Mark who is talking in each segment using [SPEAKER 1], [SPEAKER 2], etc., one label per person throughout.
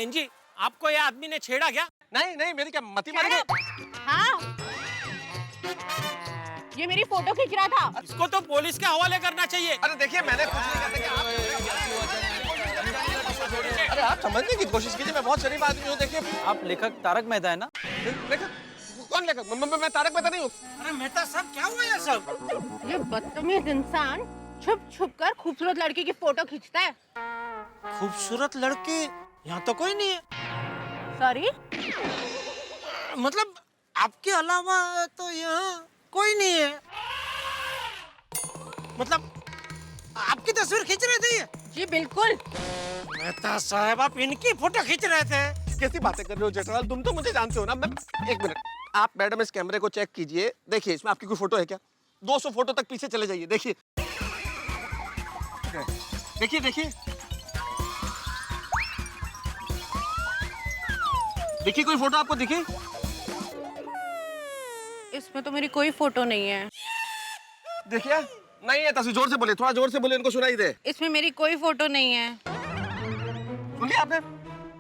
[SPEAKER 1] बहन जी, आपको ये आदमी ने छेड़ा क्या?
[SPEAKER 2] नहीं नहीं, मेरी क्या मती मारी गई?
[SPEAKER 3] हाँ, ये मेरी फोटो खींच रहा था।
[SPEAKER 1] इसको तो पुलिस के हवाले करना चाहिए।
[SPEAKER 2] अरे देखिए, मैंने कुछ नहीं करने का। अरे आप समझने की कोशिश कीजिए, मैं बहुत शरीफ आदमी हूँ। देखिए,
[SPEAKER 4] आप लेखक तारक मेहता है ना?
[SPEAKER 2] लेखक? कौन लेखक? मैं तारक मेहता नहीं हूँ।
[SPEAKER 1] अरे मेहता साहब, क्या हुआ ये सब?
[SPEAKER 3] ये बदतमीज इंसान छुप छुप कर खूबसूरत लड़की की फोटो खींचता है।
[SPEAKER 1] खूबसूरत लड़की यहाँ तो कोई नहीं है।
[SPEAKER 3] सॉरी,
[SPEAKER 1] मतलब आपके अलावा तो यहाँ कोई नहीं है। मतलब आपकी तस्वीर खींच रहे थे ये?
[SPEAKER 3] जी बिल्कुल।
[SPEAKER 1] मेहता साहब, आप इनकी फोटो खींच रहे थे?
[SPEAKER 2] कैसी बातें कर रहे हो जेठालाल? तुम तो मुझे जानते हो ना। मैं एक मिनट, आप मैडम इस कैमरे को चेक कीजिए। देखिए, इसमें आपकी कोई फोटो है क्या? 200 फोटो तक पीछे चले जाइए। देखिए देखिए देखिए देखिए, कोई फोटो आपको दिखी?
[SPEAKER 3] इसमें तो मेरी कोई फोटो नहीं है।
[SPEAKER 2] देखिए, नहीं है तस्वीर। जोर से बोले, थोड़ा जोर से बोले, इनको सुनाई दे।
[SPEAKER 3] इसमें मेरी कोई फोटो नहीं है।
[SPEAKER 2] सुन लिया आपने?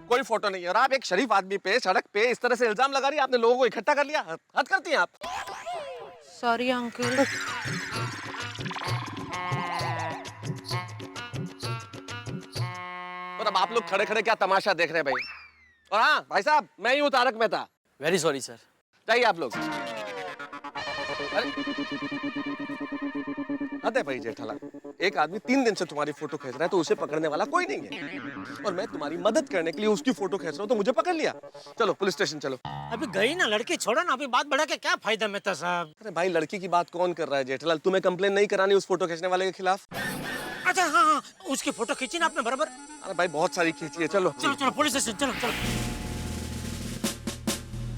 [SPEAKER 2] कोई फोटो नहीं है। और आप एक शरीफ आदमी पे सड़क पे इस तरह से इल्जाम लगा रही है। आपने लोगों को इकट्ठा कर लिया। हद करती हैं आप।
[SPEAKER 3] Sorry uncle.
[SPEAKER 2] और अब आप लोग खड़े खड़े क्या तमाशा देख रहे हैं भाई? और हाँ भाई साहब, मैं ही हूँ Tarak Mehta.
[SPEAKER 4] Very sorry sir.
[SPEAKER 2] जाइए आप लोग। अरे भाई जेठालाल, एक आदमी 3 दिन से तुम्हारी फोटो खींच रहा है तो उसे पकड़ने वाला कोई नहीं है। और मैं तुम्हारी मदद करने के लिए उसकी फोटो खींच रहा हूँ तो मुझे पकड़ लिया। चलो पुलिस स्टेशन चलो।
[SPEAKER 1] अभी गई ना लड़की, छोड़ो ना। अभी बात बढ़ा के क्या फायदा मेहता साहब?
[SPEAKER 2] अरे भाई, लड़की की बात कौन कर रहा है जेठालाल? तुम्हें कंप्लेन नहीं करानी उस फोटो खींचने वाले के खिलाफ?
[SPEAKER 1] अच्छा हाँ हाँ, उसकी फोटो खींची ना आपने बराबर।
[SPEAKER 2] अरे भाई, बहुत सारी खींची है। चलो
[SPEAKER 1] चलो चलो पुलिस स्टेशन चलो चलो।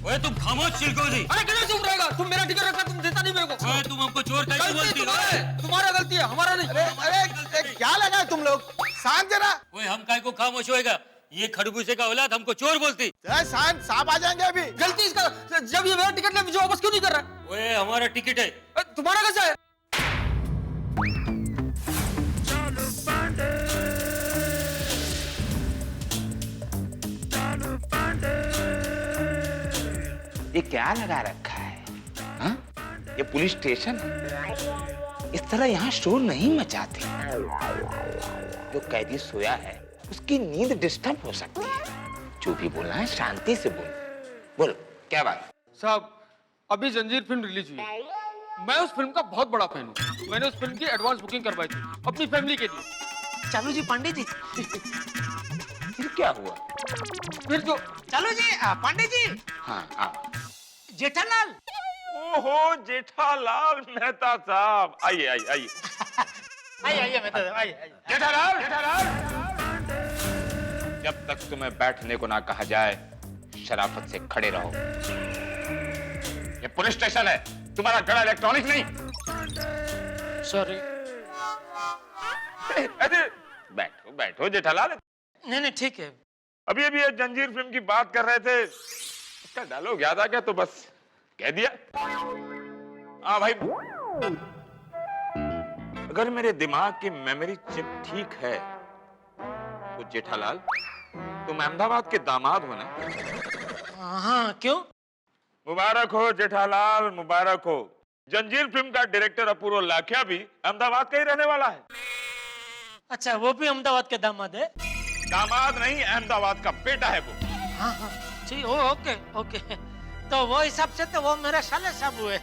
[SPEAKER 5] ओए तुम खामोश चिलकोजी।
[SPEAKER 6] अरे किधर चुप रहेगा? तुम मेरा टिकट रखा, तुम देता नहीं मेरे को।
[SPEAKER 5] ओए तुम हमको चोर कैसे बोलती हो?
[SPEAKER 6] तुम्हारा गलती है, हमारा नहीं।
[SPEAKER 2] अरे क्या लगा है तुम लोग? शांत जरा।
[SPEAKER 5] ओए हम काय को खामोश होएगा? ये खरबूजे का औलाद हमको चोर बोलती।
[SPEAKER 2] शांत, साहब आ जाएंगे अभी।
[SPEAKER 6] गलती इसका, जब ये मेरा टिकट ले मुझे वापस क्यों नहीं कर रहा?
[SPEAKER 5] ओए हमारा टिकट है।
[SPEAKER 6] तुम्हारा कैसा है?
[SPEAKER 7] ये क्या लगा रखा है? हा? ये पुलिस स्टेशन है। इस तरह यहाँ शोर नहीं मचाते। जो कैदी सोया है उसकी नींद डिस्टर्ब हो सकती है। जो भी बोलना है शांति से बोलो। बोलो, क्या बात?
[SPEAKER 6] साहब, अभी जंजीर फिल्म रिलीज हुई। मैं उस फिल्म का बहुत बड़ा फैन हूँ। मैंने उस फिल्म की एडवांस बुकिंग करवाई थी अपनी फैमिली के लिए।
[SPEAKER 1] चलो जी पांडे जी।
[SPEAKER 7] फिर क्या हुआ?
[SPEAKER 6] फिर जो
[SPEAKER 1] चलो जी पांडे जी।
[SPEAKER 7] हाँ आओ।
[SPEAKER 1] जेठालाल।
[SPEAKER 5] ओहो जेठालाल मेहता साहब, आइए आइए आइए।
[SPEAKER 1] आइए मेहता साहब, आइए।
[SPEAKER 5] जेठालाल जेठालाल, जब तक तुम्हें बैठने को ना कहा जाए शराफत से खड़े रहो। ये पुलिस स्टेशन है, तुम्हारा गड़ा इलेक्ट्रॉनिक नहीं।
[SPEAKER 1] सॉरी।
[SPEAKER 5] अरे बैठो बैठो जेठालाल।
[SPEAKER 1] नहीं नहीं ठीक है।
[SPEAKER 5] अभी अभी जंजीर फिल्म की बात कर रहे थे, इसका डायलॉग याद आ गया तो बस कह दिया। हाँ भाई, अगर मेरे दिमाग की मेमोरी चिप ठीक है तो जेठालाल तुम अहमदाबाद के दामाद हो ना?
[SPEAKER 1] हाँ क्यों?
[SPEAKER 5] मुबारक हो जेठालाल, मुबारक हो। जंजीर फिल्म का डायरेक्टर अपूर्व लाखिया भी अहमदाबाद का ही रहने वाला है।
[SPEAKER 1] अच्छा, वो भी अहमदाबाद के दामाद है?
[SPEAKER 5] दामाद नहीं, अहमदाबाद का बेटा है वो।
[SPEAKER 1] हाँ हाँ ठीक। ओके ओके, तो वो हिसाब से तो वो मेरे साले साहब हुए।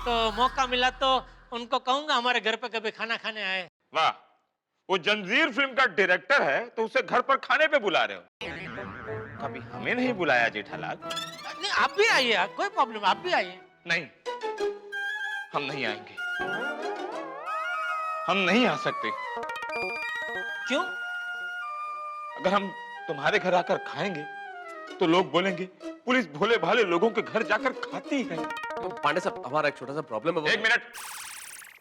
[SPEAKER 1] तो मौका मिला तो उनको कहूंगा हमारे घर पे कभी खाना खाने आए।
[SPEAKER 5] वाह, वो जंजीर फिल्म का डायरेक्टर है तो उसे घर पर खाने पे बुला रहे हो। कभी हमें नहीं बुलाया जेठालाल?
[SPEAKER 1] नहीं, आप भी आइए, कोई प्रॉब्लम, आप भी आइए।
[SPEAKER 5] नहीं, हम नहीं आएंगे। हम नहीं आ सकते।
[SPEAKER 1] क्यों?
[SPEAKER 5] अगर हम तुम्हारे घर आकर खाएंगे तो लोग बोलेंगे पुलिस भोले भाले लोगों के घर जाकर खाती है।
[SPEAKER 2] तो पांडे साहब, हमारा एक छोटा सा प्रॉब्लम है।
[SPEAKER 5] एक मिनट,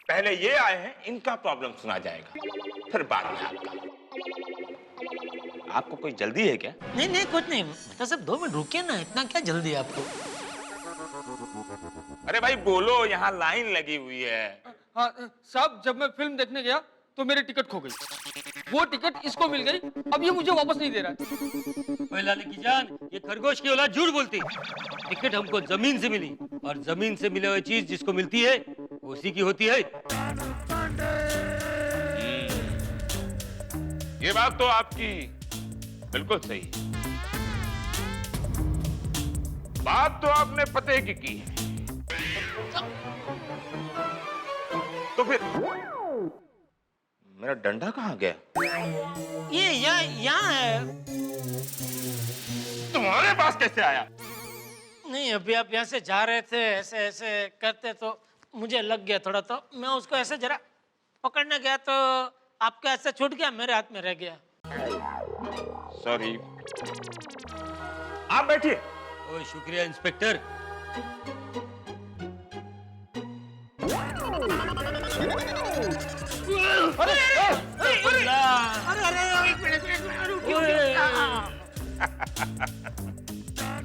[SPEAKER 5] पहले ये आए हैं, इनका प्रॉब्लम सुना जाएगा, फिर बाद में आपका। आपको कोई जल्दी है क्या?
[SPEAKER 1] नहीं नहीं कुछ नहीं, मतलब सब 2 मिनट रुकिए ना, इतना क्या जल्दी है आपको?
[SPEAKER 5] अरे भाई बोलो, यहाँ लाइन लगी हुई है।
[SPEAKER 6] हाँ साहब, जब मैं फिल्म देखने गया तो मेरी टिकट खो गई। वो टिकट इसको मिल गई, अब ये मुझे वापस नहीं दे रहा है।
[SPEAKER 8] ओए लाले की जान, ये खरगोश की औलाद झूठ बोलती। टिकट हमको जमीन से मिली, और जमीन से मिले हुए चीज जिसको मिलती है वो उसी की होती है।
[SPEAKER 5] ये बात तो आपकी बिल्कुल सही है। बात तो आपने पते की है। तो फिर मेरा डंडा कहाँ गया?
[SPEAKER 1] ये यहाँ है।
[SPEAKER 5] तुम्हारे पास कैसे आया?
[SPEAKER 1] नहीं, अभी आप यहाँ से जा रहे थे, ऐसे ऐसे करते तो मुझे लग गया थोड़ा, तो मैं उसको ऐसे जरा पकड़ने गया तो आपके हाथ से छूट गया, मेरे हाथ में रह गया।
[SPEAKER 5] सॉरी। आप बैठिए।
[SPEAKER 8] ओए शुक्रिया इंस्पेक्टर।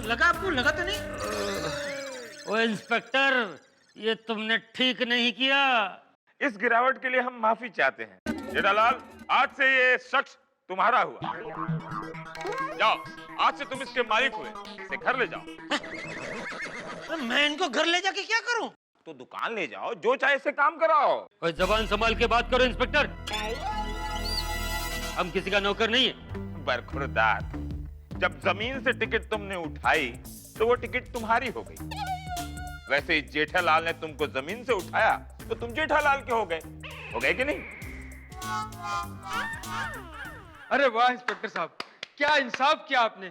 [SPEAKER 1] लगा आपको? लगा तो नहीं?
[SPEAKER 8] ओए इंस्पेक्टर, ये तुमने ठीक नहीं किया।
[SPEAKER 5] इस गिरावट के लिए हम माफी चाहते हैं। जेठालाल, आज से ये शख्स तुम्हारा हुआ। जाओ, आज से तुम इसके मालिक हुए। इसे घर ले जाओ।
[SPEAKER 1] तो मैं इनको घर ले जाके क्या करूं?
[SPEAKER 5] तो दुकान ले जाओ, जो चाहे इससे काम कराओ।
[SPEAKER 8] ओए जबान संभाल के बात करो इंस्पेक्टर। हम किसी का नौकर नहीं है।
[SPEAKER 5] बरखुरदार, जब जमीन से टिकट तुमने उठाई तो वो टिकट तुम्हारी हो गई। वैसे ही जेठालाल ने तुमको जमीन से उठाया तो तुम जेठालाल के हो गए कि नहीं?
[SPEAKER 6] अरे वाह इंस्पेक्टर साहब, क्या इंसाफ किया आपने।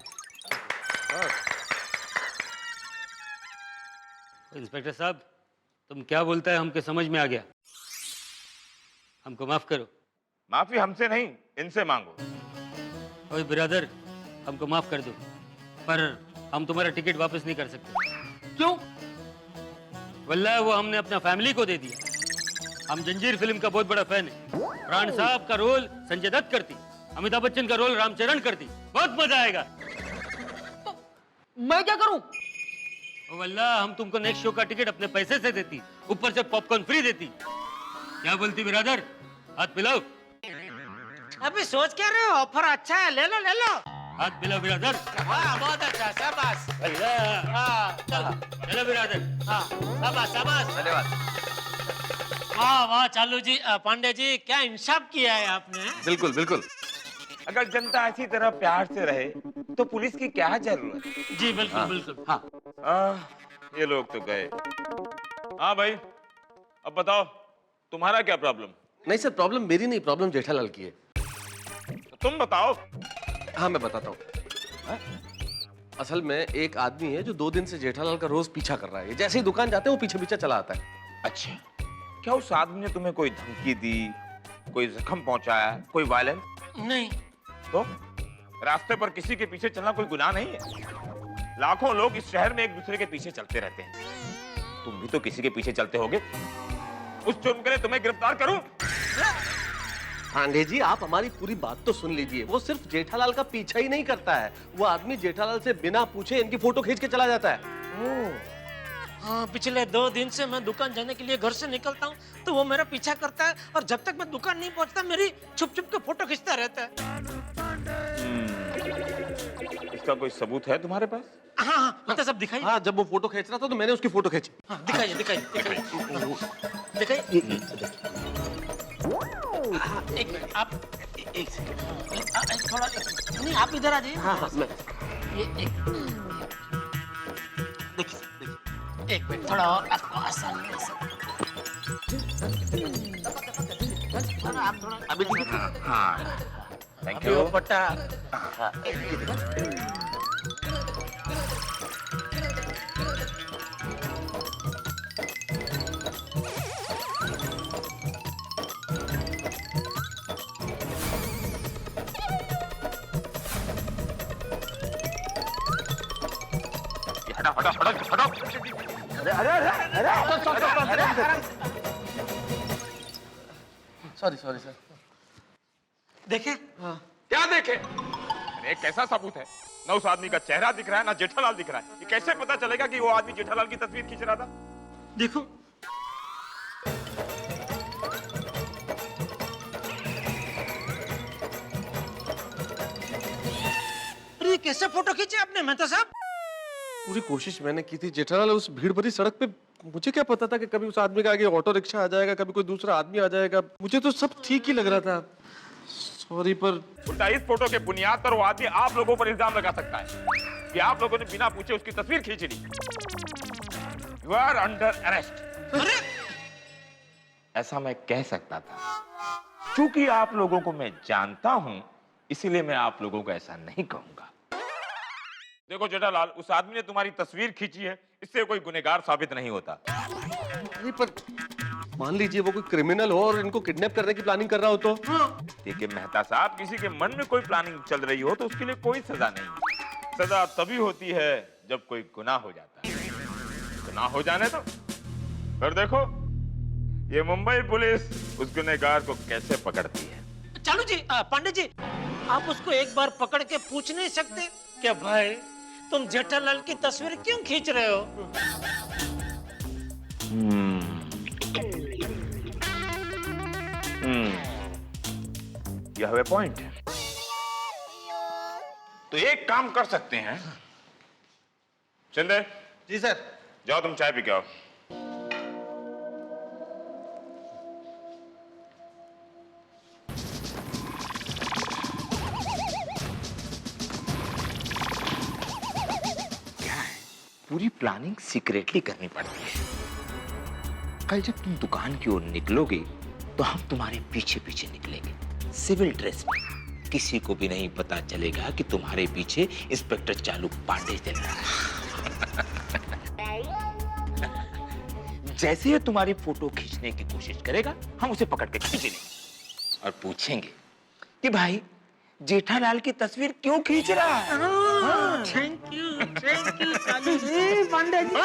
[SPEAKER 8] इंस्पेक्टर साहब, तुम क्या बोलता है हमको समझ में आ गया। हमको माफ करो।
[SPEAKER 5] माफी हमसे नहीं, इनसे मांगो।
[SPEAKER 8] ओए ब्रदर, हमको माफ कर दो, पर हम तुम्हारा टिकट वापस नहीं कर सकते।
[SPEAKER 6] क्यों?
[SPEAKER 8] वल्लाह वो हमने अपना फैमिली को दे दिया। हम जंजीर फिल्म का बहुत बड़ा फैन है। प्राण साहब का रोल संजय दत्त करती, अमिताभ बच्चन का रोल रामचरण करती। बहुत मजा आएगा।
[SPEAKER 6] तो मैं क्या करूं?
[SPEAKER 8] वल्लाह हम तुमको नेक्स्ट शो का टिकट अपने पैसे से देती, ऊपर से पॉपकॉर्न फ्री देती। क्या बोलती ब्रदर? हाथ पिलाओ।
[SPEAKER 1] अभी सोच क्या रहे हो? ऑफर अच्छा है, ले लो ले लो।
[SPEAKER 8] हाथ पिलाओ ब्रदर।
[SPEAKER 1] वाह, बहुत अच्छा, शाबाश।
[SPEAKER 8] अल्लाह।
[SPEAKER 1] हाँ, चलो
[SPEAKER 8] चलो ब्रदर।
[SPEAKER 1] हाँ, शाबाश शाबाश।
[SPEAKER 2] धन्यवाद।
[SPEAKER 1] वाह वाह चालू जी, पांडे जी, क्या इंसाफ किया है आपने।
[SPEAKER 2] बिल्कुल बिल्कुल।
[SPEAKER 5] अगर जनता इसी तरह प्यार से रहे तो पुलिस की क्या जरूरत है?
[SPEAKER 1] जी बिल्कुल बिल्कुल।
[SPEAKER 2] हाँ,
[SPEAKER 5] ये लोग तो गए। हाँ भाई, अब बताओ तुम्हारा क्या प्रॉब्लम?
[SPEAKER 2] नहीं सर, प्रॉब्लम मेरी नहीं, प्रॉब्लम जेठालाल की है।
[SPEAKER 5] तो तुम बताओ।
[SPEAKER 2] हाँ मैं बताता हूँ। असल में एक आदमी है जो 2 दिन से जेठालाल का रोज पीछा कर रहा है। जैसे ही दुकान जाते हैं वो पीछे पीछे चला आता है।
[SPEAKER 5] अच्छा, क्या उस आदमी ने तुम्हें कोई धमकी दी, कोई जख्म पहुंचाया, कोई वायलेंस?
[SPEAKER 1] नहीं।
[SPEAKER 5] तो रास्ते पर किसी के पीछे चलना कोई गुनाह नहीं है। लाखों लोग इस शहर में एक दूसरे के पीछे चलते रहते हैं। तुम भी तो किसी के पीछे चलते होगे। उस जुर्म के लिए तुम्हें गिरफ्तार करूं?
[SPEAKER 2] पांडे जी, आप हमारी पूरी बात तो सुन लीजिए। वो सिर्फ जेठालाल का पीछा ही नहीं करता है, वो आदमी जेठालाल से बिना पूछे इनकी फोटो खींच के चला जाता है।
[SPEAKER 1] हाँ, पिछले 2 दिन से मैं दुकान जाने के लिए घर से निकलता हूँ तो वो मेरा पीछा करता है, और जब तक मैं दुकान नहीं पहुँचता मेरी छुप छुप के फोटो खींचता रहता है।
[SPEAKER 5] इसका कोई सबूत है तुम्हारे पास?
[SPEAKER 1] हाँ हाँ, मतलब सब दिखाइए।
[SPEAKER 2] हाँ, जब वो फोटो खींच रहा था तो मैंने उसकी फोटो खींची।
[SPEAKER 1] हाँ, दिखाइए दिखाइए दिखाइए दिखाइए। हाँ, एक मिनट, आप एक सेकंड, थोड़ा नहीं, आप इधर आ जाइए।
[SPEAKER 2] हाँ हाँ, मैं
[SPEAKER 1] ये एक देखिए, एक मिनट, थोड़ा और आपको आसान है सब। आप थोड़ा
[SPEAKER 2] अभी ठीक है।
[SPEAKER 5] हाँ, थैंक
[SPEAKER 1] अभी
[SPEAKER 5] यू।
[SPEAKER 1] वो पट्टा।
[SPEAKER 5] हटा हटा हटा हटा।
[SPEAKER 2] Sorry sorry sir.
[SPEAKER 1] देखे?
[SPEAKER 5] क्या देखे? अरे कैसा सबूत है? ना उस आदमी का चेहरा दिख रहा है, ना जेठालाल दिख रहा है। ये कैसे पता चलेगा कि वो आदमी जेठालाल की तस्वीर खींच रहा था?
[SPEAKER 1] देखो, कैसे फोटो खींचे आपने मेहता साहब?
[SPEAKER 2] पूरी कोशिश मैंने की थी जेठालाल, उस भीड़ भरी सड़क पे मुझे क्या पता था कि कभी उस आदमी का आगे ऑटो रिक्शा आ जाएगा, कभी कोई दूसरा आदमी आ जाएगा। मुझे तो सब ठीक ही लग रहा था। सॉरी पर
[SPEAKER 5] उल्टा इस फोटो के बुनियाद पर वो आदमी आप लोगों पर इल्जाम लगा सकता है कि आप लोगों ने बिना पूछे उसकी तस्वीर खींच ली। You are under arrest.
[SPEAKER 1] अरे
[SPEAKER 5] ऐसा मैं कह सकता था, क्योंकि आप लोगों को मैं जानता हूं, इसीलिए मैं आप लोगों को ऐसा नहीं कहूंगा। देखो जेठालाल, उस आदमी ने तुम्हारी तस्वीर खींची है, इससे कोई गुनहगार साबित नहीं होता।
[SPEAKER 2] नहीं, पर मान लीजिए वो कोई क्रिमिनल हो और इनको किडनैप करने की प्लानिंग कर रहा हो तो?
[SPEAKER 5] देखिए मेहता साहब, किसी के मन में कोई प्लानिंग चल रही हो तो उसके लिए कोई सजा नहीं। सजा तभी होती है जब कोई गुनाह हो जाता है। गुनाह हो जाने तो फिर देखो ये मुंबई पुलिस उस गुनहगार को कैसे पकड़ती है।
[SPEAKER 1] चालू जी, पांडे जी, आप उसको एक बार पकड़ के पूछ नहीं सकते क्या भाई तुम जेठालाल की तस्वीर क्यों खींच रहे हो?
[SPEAKER 5] यह है पॉइंट। तो एक काम कर सकते हैं, चंदे
[SPEAKER 2] जी सर।
[SPEAKER 5] जाओ तुम चाय पी के आओ।
[SPEAKER 7] पूरी प्लानिंग सीक्रेटली करनी पड़ती है। कल जब तुम दुकान की ओर निकलोगे तो हम तुम्हारे पीछे पीछे निकलेंगे, सिविल ड्रेस में। किसी को भी नहीं पता चलेगा कि तुम्हारे पीछे इंस्पेक्टर चालू पांडे चल रहा है। जैसे ही तुम्हारी फोटो खींचने की कोशिश करेगा, हम उसे पकड़ के खींच लेंगे और पूछेंगे कि भाई जेठालाल की तस्वीर क्यों खींच रहा है।
[SPEAKER 1] थैंक यू चालू जी, पांडे जी।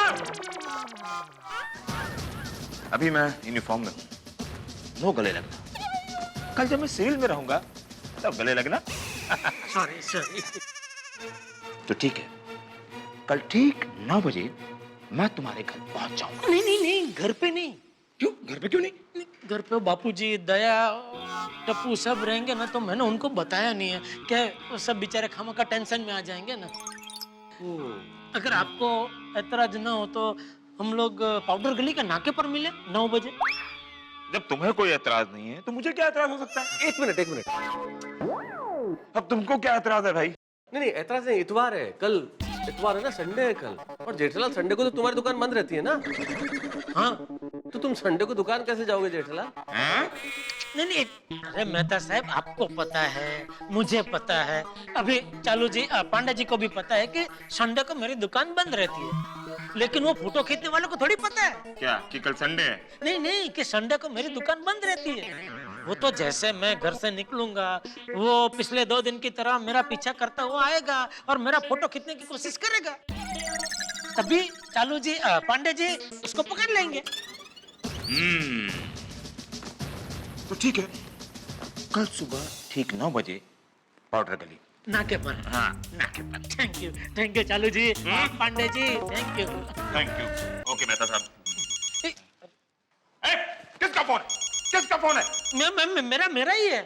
[SPEAKER 5] अभी मैं यूनिफॉर्म में हूं,
[SPEAKER 7] नो गले लगना। कल जब मैं सिविल में रहूंगा
[SPEAKER 5] तब गले लगना।
[SPEAKER 1] सॉरी।
[SPEAKER 7] तो ठीक है, कल ठीक 9 बजे मैं तुम्हारे घर पहुंच जाऊंगा।
[SPEAKER 1] नहीं, घर पे नहीं।
[SPEAKER 7] क्यों? घर पे क्यों नहीं?
[SPEAKER 1] घर पे बापूजी, दया, टप्पू सब रहेंगे ना, तो मैंने उनको बताया नहीं है क्या, वो सब बेचारे खामा का टेंशन में आ जाएंगे ना। अगर आपको ऐतराज ना हो तो हम लोग पाउडर गली के नाके पर मिले 9 बजे।
[SPEAKER 5] जब तुम्हें कोई एतराज नहीं है तो मुझे क्या एतराज हो सकता है?
[SPEAKER 2] एक मिनट।
[SPEAKER 5] अब तुमको क्या एतराज है भाई?
[SPEAKER 2] नहीं, ऐतराज नहीं, इतवार है कल। इतवार है ना, संडे है कल। और जेठालाल संडे को तो तुम्हारी दुकान बंद रहती है ना?
[SPEAKER 1] हाँ,
[SPEAKER 2] तो तुम संडे को दुकान कैसे जाओगे जेठालाल?
[SPEAKER 1] नहीं, अरे मेहता साहब, आपको पता है, मुझे पता है, अभी चालू जी, पांडे जी को भी पता है कि संडे को मेरी दुकान बंद रहती है। लेकिन वो फोटो खींचने वालों को थोड़ी पता है
[SPEAKER 5] क्या कि कल संडे है?
[SPEAKER 1] नहीं, कि संडे को मेरी दुकान बंद रहती है। वो तो जैसे मैं घर से निकलूंगा, वो पिछले 2 दिन की तरह मेरा पीछा करता हुआ आएगा और मेरा फोटो खींचने की कोशिश करेगा। तभी चालू जी, पांडे जी उसको पकड़ लेंगे।
[SPEAKER 7] तो ठीक है, कल सुबह ठीक 9 बजे पाउडर गली
[SPEAKER 1] नाके पर।
[SPEAKER 7] हाँ।
[SPEAKER 1] नाके पर। Thank you Chalu ji, Pandey ji, thank you.
[SPEAKER 5] Thank you. Okay Mehta साहब। किसका फोन है? किसका फोन है?
[SPEAKER 1] मेरा ही है।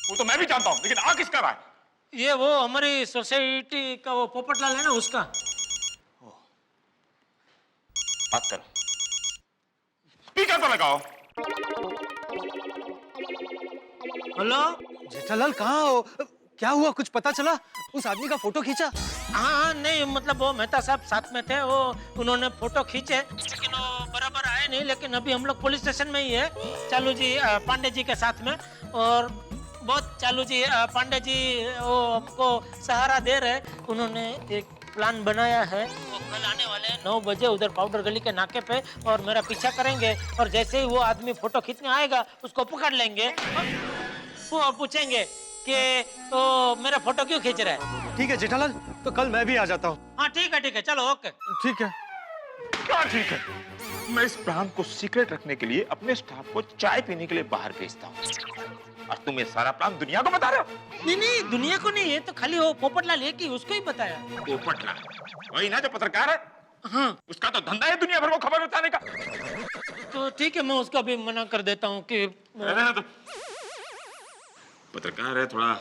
[SPEAKER 5] वो तो मैं भी जानता हूँ, लेकिन आ किसका रहा है?
[SPEAKER 1] ये वो हमारी सोसाइटी का वो पोपटलाल है ना, उसका।
[SPEAKER 5] बात करो, स्पीकर पर लगाओ।
[SPEAKER 1] हेलो।
[SPEAKER 4] जेठालाल कहाँ हो? क्या हुआ, कुछ पता चला? उस आदमी का फोटो खींचा?
[SPEAKER 1] हाँ, नहीं मतलब वो मेहता साहब साथ में थे, वो उन्होंने फोटो खींचे, लेकिन वो बराबर आए नहीं। लेकिन अभी हम लोग पुलिस स्टेशन में ही है, चालू जी, पांडे जी के साथ में। और बहुत चालू जी, पांडे जी वो हमको सहारा दे रहे। उन्होंने एक प्लान बनाया है, वो कल आने वाले हैं 9 बजे उधर पाउडर गली के नाके पे, और मेरा पीछा करेंगे। और जैसे ही वो आदमी फोटो खींचने आएगा, उसको पकड़ लेंगे। वो पूछेंगे कि तो मेरा फोटो क्यों खींच रहा है।
[SPEAKER 4] ठीक है जेठालाल, तो कल मैं भी आ जाता हूँ।
[SPEAKER 1] हाँ ठीक है, चलो ओके।
[SPEAKER 4] ठीक है।
[SPEAKER 5] क्या ठीक है? मैं इस प्लान को सीक्रेट रखने के लिए अपने स्टाफ को चाय पीने के लिए बाहर भेजता हूँ, और तुम ये सारा प्लान दुनिया को बता रहे हो?
[SPEAKER 1] नहीं, दुनिया को नहीं, है तो खाली वो पोपटलाल एक ही, उसको ही बताया।
[SPEAKER 5] पोपटलाल वही ना जो पत्रकार है?
[SPEAKER 1] हाँ।
[SPEAKER 5] उसका तो धंधा है दुनिया भर को खबर बताने का।
[SPEAKER 1] तो ठीक है, मैं उसका भी मना कर देता हूँ कि
[SPEAKER 5] रहने दो। पत्रकार है, थोड़ा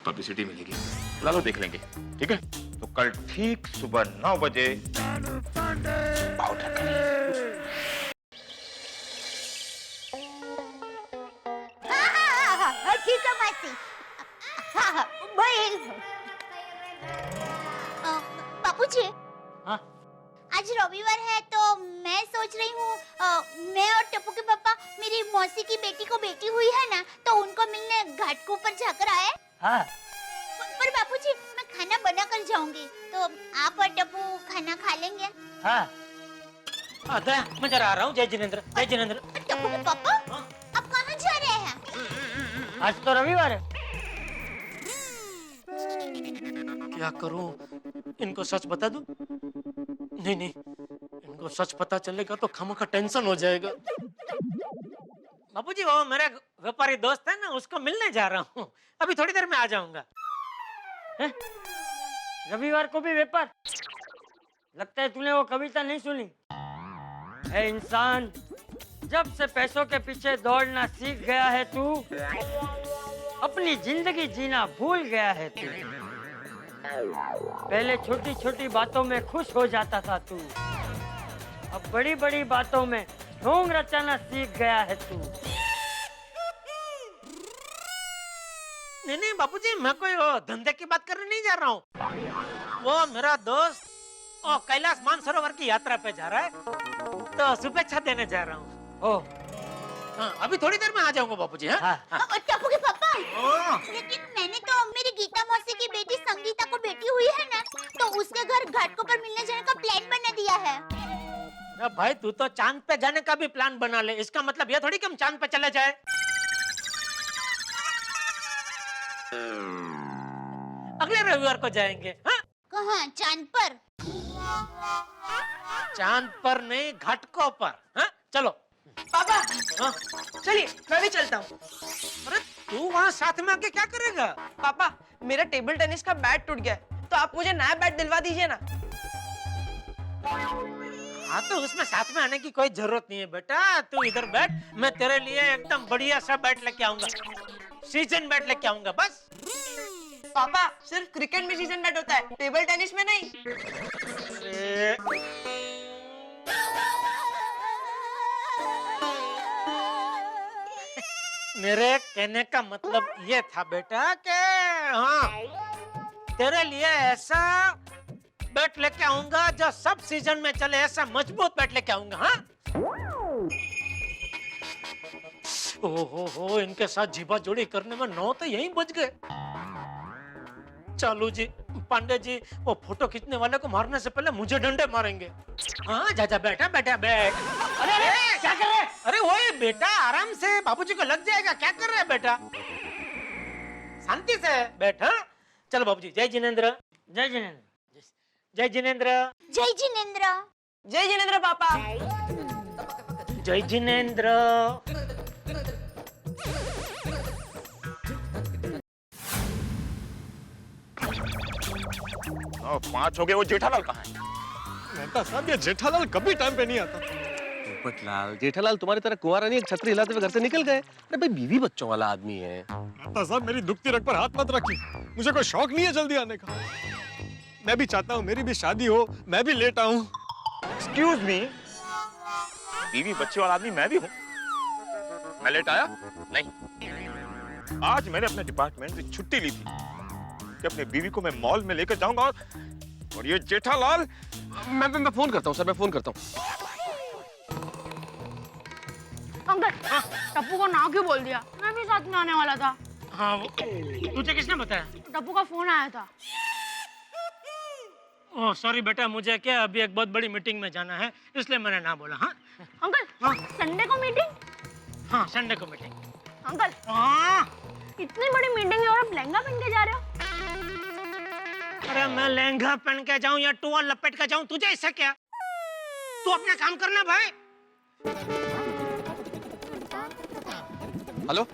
[SPEAKER 5] पब्लिसिटी मिलेगी। बुला लो, देख लेंगे। ठीक है, तो कल ठीक सुबह 9 बजे पाउडर करिए।
[SPEAKER 9] ठीक है मासी। हाँ, बापूजी,
[SPEAKER 1] हाँ?
[SPEAKER 9] आज रविवार है तो मैं सोच रही हूँ मैं और टप्पू के पापा मेरी मौसी की बेटी को बेटी हुई है ना, तो उनको मिलने घाट के ऊपर जाकर आए।
[SPEAKER 1] हाँ।
[SPEAKER 9] पर बापूजी, मैं खाना बना कर जाऊंगी, तो आप और टप्पू खाना खा लेंगे?
[SPEAKER 1] हाँ। दया, मैं जरा आ रहा हूँ। जय जिनेंद्र, जय जिनेंद्र।
[SPEAKER 9] टप्पू के पापा, आप कहाँ जा रहे हैं?
[SPEAKER 1] आज तो रविवार है। क्या करूं? इनको सच बता दूं? नहीं नहीं, इनको सच पता चलेगा तो खामखा टेंशन हो जाएगा। बाबूजी, वो मेरा व्यापारी दोस्त है ना, उसको मिलने जा रहा हूँ। अभी थोड़ी देर में आ जाऊंगा।
[SPEAKER 10] रविवार को भी व्यापार? लगता है तूने वो कविता नहीं सुनी। ए इंसान, जब से पैसों के पीछे दौड़ना सीख गया है तू, अपनी जिंदगी जीना भूल गया है तू। पहले छोटी छोटी बातों में खुश हो जाता था तू, अब बड़ी बड़ी बातों में ढोंग रचाना सीख गया है तू।
[SPEAKER 1] नहीं नहीं बाबूजी, मैं कोई वो धंधे की बात करने नहीं जा रहा हूँ। वो मेरा दोस्त कैलाश मानसरोवर की यात्रा पे जा रहा है, तो शुभेच्छा देने जा रहा हूँ। हाँ, अभी थोड़ी देर में आ जाऊंगा बाबूजी। हाँ?
[SPEAKER 9] टप्पू के पापा, लेकिन मैंने तो मेरी गीता मौसी की बेटी संगीता को बेटी हुई है ना, तो उसके घर घाट को पर मिलने जाने का प्लान बना दिया है।
[SPEAKER 1] अरे भाई, तू तो चांद पे जाने का भी प्लान बना ले। इसका मतलब ये थोड़ी कि हम चांद पे चले जाए। अगले रविवार को जाएंगे। हाँ?
[SPEAKER 9] कहाँ? चांद पर?
[SPEAKER 1] चांद पर नहीं, घाटकों पर। हाँ? चलो
[SPEAKER 11] पापा,
[SPEAKER 1] हाँ?
[SPEAKER 11] चलिए मैं भी चलता हूँ।
[SPEAKER 1] अरे तू वहाँ साथ में आके क्या करेगा?
[SPEAKER 11] पापा, मेरा टेबल टेनिस का बैट टूट गया है, तो आप मुझे नया बैट दिलवा दीजिए ना।
[SPEAKER 1] हाँ, तो उसमें साथ में आने की कोई जरूरत नहीं है बेटा। तू इधर बैठ, मैं तेरे लिए एकदम बढ़िया सा बैट लेके आऊंगा। सीजन बैट लेके आऊंगा बस।
[SPEAKER 11] पापा, सिर्फ क्रिकेट में सीजन बैट होता है, टेबल टेनिस में नहीं।
[SPEAKER 1] मेरे कहने का मतलब ये था बेटा कि हाँ, तेरे लिए ऐसा बैट लेके आऊंगा जो सब सीजन में चले। ऐसा मजबूत बैट लेके आऊंगा। हाँ? ओहो, इनके साथ जीबा जोड़ी करने में 9 तो यहीं बज गए। चालू जी, पांडे जी, वो फोटो खींचने वाले को मारने से पहले मुझे डंडे मारेंगे। हाँ, जा बेटा, बैठ। अरे क्या कर रहे? अरे वही बेटा, आराम से, बाबूजी को लग जाएगा। क्या कर रहे हैं बेटा? शांति से बैठ। हाँ? चलो बाबूजी। जय जिनेंद्र।
[SPEAKER 10] जय जिनेंद्र।
[SPEAKER 1] जय जिनेंद्र।
[SPEAKER 9] जय जिनेंद्र।
[SPEAKER 11] जय जिनेंद्र पापा।
[SPEAKER 1] जय जिनेंद्र।
[SPEAKER 5] 5 हो गए। वो जेठालाल कहाँ है?
[SPEAKER 2] मेहता साहब, ये जेठालाल कभी टाइम पे नहीं आता। पोपटलाल, जेठालाल तुम्हारी तरह कुंवारा नहीं, एक छतरी हिलाते हुए घर से निकल गए। अरे भाई, बीवी बच्चों वाला आदमी है।
[SPEAKER 12] मेहता साहब, मेरी दुखती रग पर हाथ मत रखिए। मुझे कोई शौक नहीं है जल्दी आने का। मैं भी चाहता हूँ मेरी भी शादी हो, मैं भी लेट आऊं।
[SPEAKER 5] एक्सक्यूज मी, बीवी बच्चे वाला आदमी मैं भी हूँ। मैं लेट आया नहीं। आज मैंने अपने डिपार्टमेंट से छुट्टी ली थी कि अपनी बीवी को मैं मॉल में लेकर जाऊंगा। और ये जेठालाल,
[SPEAKER 2] मैं फोन करता हूँ सर, मैं फोन करता हूँ।
[SPEAKER 3] अंकल, टप्पू को ना क्यों बोल दिया? मैं भी साथ में आने वाला था।
[SPEAKER 1] हाँ, तुझे किसने बताया?
[SPEAKER 3] टप्पू का फोन आया था।
[SPEAKER 1] ओह सॉरी बेटा, मुझे क्या अभी एक बहुत बड़ी मीटिंग में जाना है, इसलिए मैंने ना बोला। हाँ
[SPEAKER 3] अंकल, संडे को मीटिंग?
[SPEAKER 1] हाँ, संडे को मीटिंग।
[SPEAKER 3] अंकल, इतनी बड़ी मीटिंग है और आप लहंगा पहन के जा रहे हो?
[SPEAKER 1] अरे मैं लहंगा पहन के जाऊं या टुवाल लपेट के जाऊं, तुझे इससे क्या? तू अपना काम करना भाई।
[SPEAKER 2] हेलो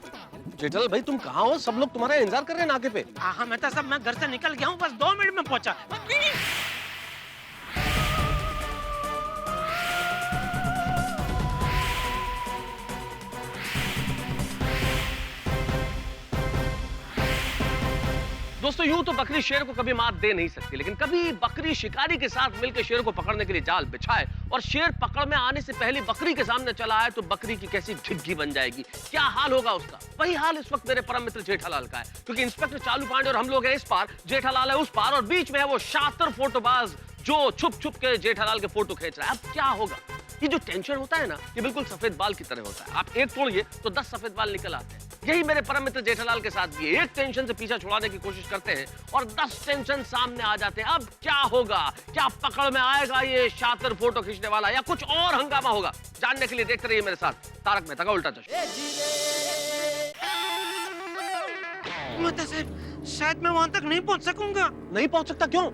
[SPEAKER 2] जेठालाल भाई, तुम कहाँ हो? सब लोग तुम्हारा इंतजार कर रहे हैं नाके पे।
[SPEAKER 1] हाँ मेहता साहब, मैं घर से निकल गया हूँ, बस 2 मिनट में पहुंचा।
[SPEAKER 13] दोस्तों यूं तो बकरी शेर को कभी मात दे नहीं सकती, लेकिन कभी बकरी शिकारी के साथ मिलकर शेर को पकड़ने के लिए जाल बिछाए और शेर पकड़ में आने से पहले बकरी के सामने चला आए तो बकरी की कैसी झिग्गी बन जाएगी, क्या हाल होगा उसका। वही हाल इस वक्त मेरे परम मित्र जेठालाल का है, क्योंकि इंस्पेक्टर चालू पांडे और हम लोग हैं इस पार, जेठालाल है उस पार, और बीच में है वो शातिर फोटोबाज जो छुप छुप के जेठालाल के फोटो खींच रहा है। अब क्या होगा? ये जो टेंशन होता है ना, ये बिल्कुल सफेद बाल की तरह होता है। आप एक तोड़िए तो 10 सफेद बाल निकल आते हैं। यही मेरे परम मित्र जेठालाल के साथ भी है। एक टेंशन से पीछा छुड़ाने की कोशिश करते हैं और 10 टेंशन सामने आ जाते हैं। अब क्या होगा? क्या पकड़ में आएगा ये शातिर फोटो खींचने वाला, या कुछ और हंगामा होगा? जानने के लिए देखते रहिए मेरे साथ तारक मेहता का उल्टा चश्मा।
[SPEAKER 1] मेहता साहब, शायद मैं वहां तक नहीं पहुंच सकूंगा।
[SPEAKER 2] नहीं पहुंच सकता? क्यों?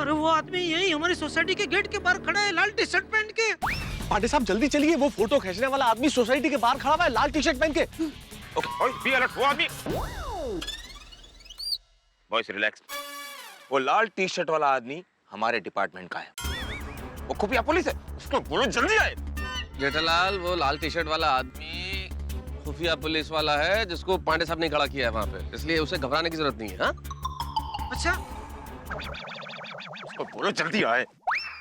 [SPEAKER 1] अरे वो आदमी यही हमारी सोसाइटी के गेट के बाहर खड़ा है, लाल टी शर्ट पहन के।
[SPEAKER 2] पांडे साहब जल्दी चलिए, वो फोटो खींचने वाला आदमी सोसाइटी के बाहर खड़ा हुआ है लाल टी शर्ट पहन के।
[SPEAKER 5] ओए, बी अलर्ट, वो आदमी। Boys relax. वो लाल टी शर्ट वाला आदमी हमारे डिपार्टमेंट का है, वो खुफिया पुलिस है, उसको बोलो जल्दी आए।
[SPEAKER 2] जेठालाल, वो लाल टी शर्ट वाला आदमी खुफिया पुलिस वाला है जिसको पांडे साहब ने खड़ा किया है वहां पे, इसलिए उसे घबराने की जरूरत नहीं है। हाँ?
[SPEAKER 1] अच्छा,
[SPEAKER 5] उसको बोलो जल्दी आए।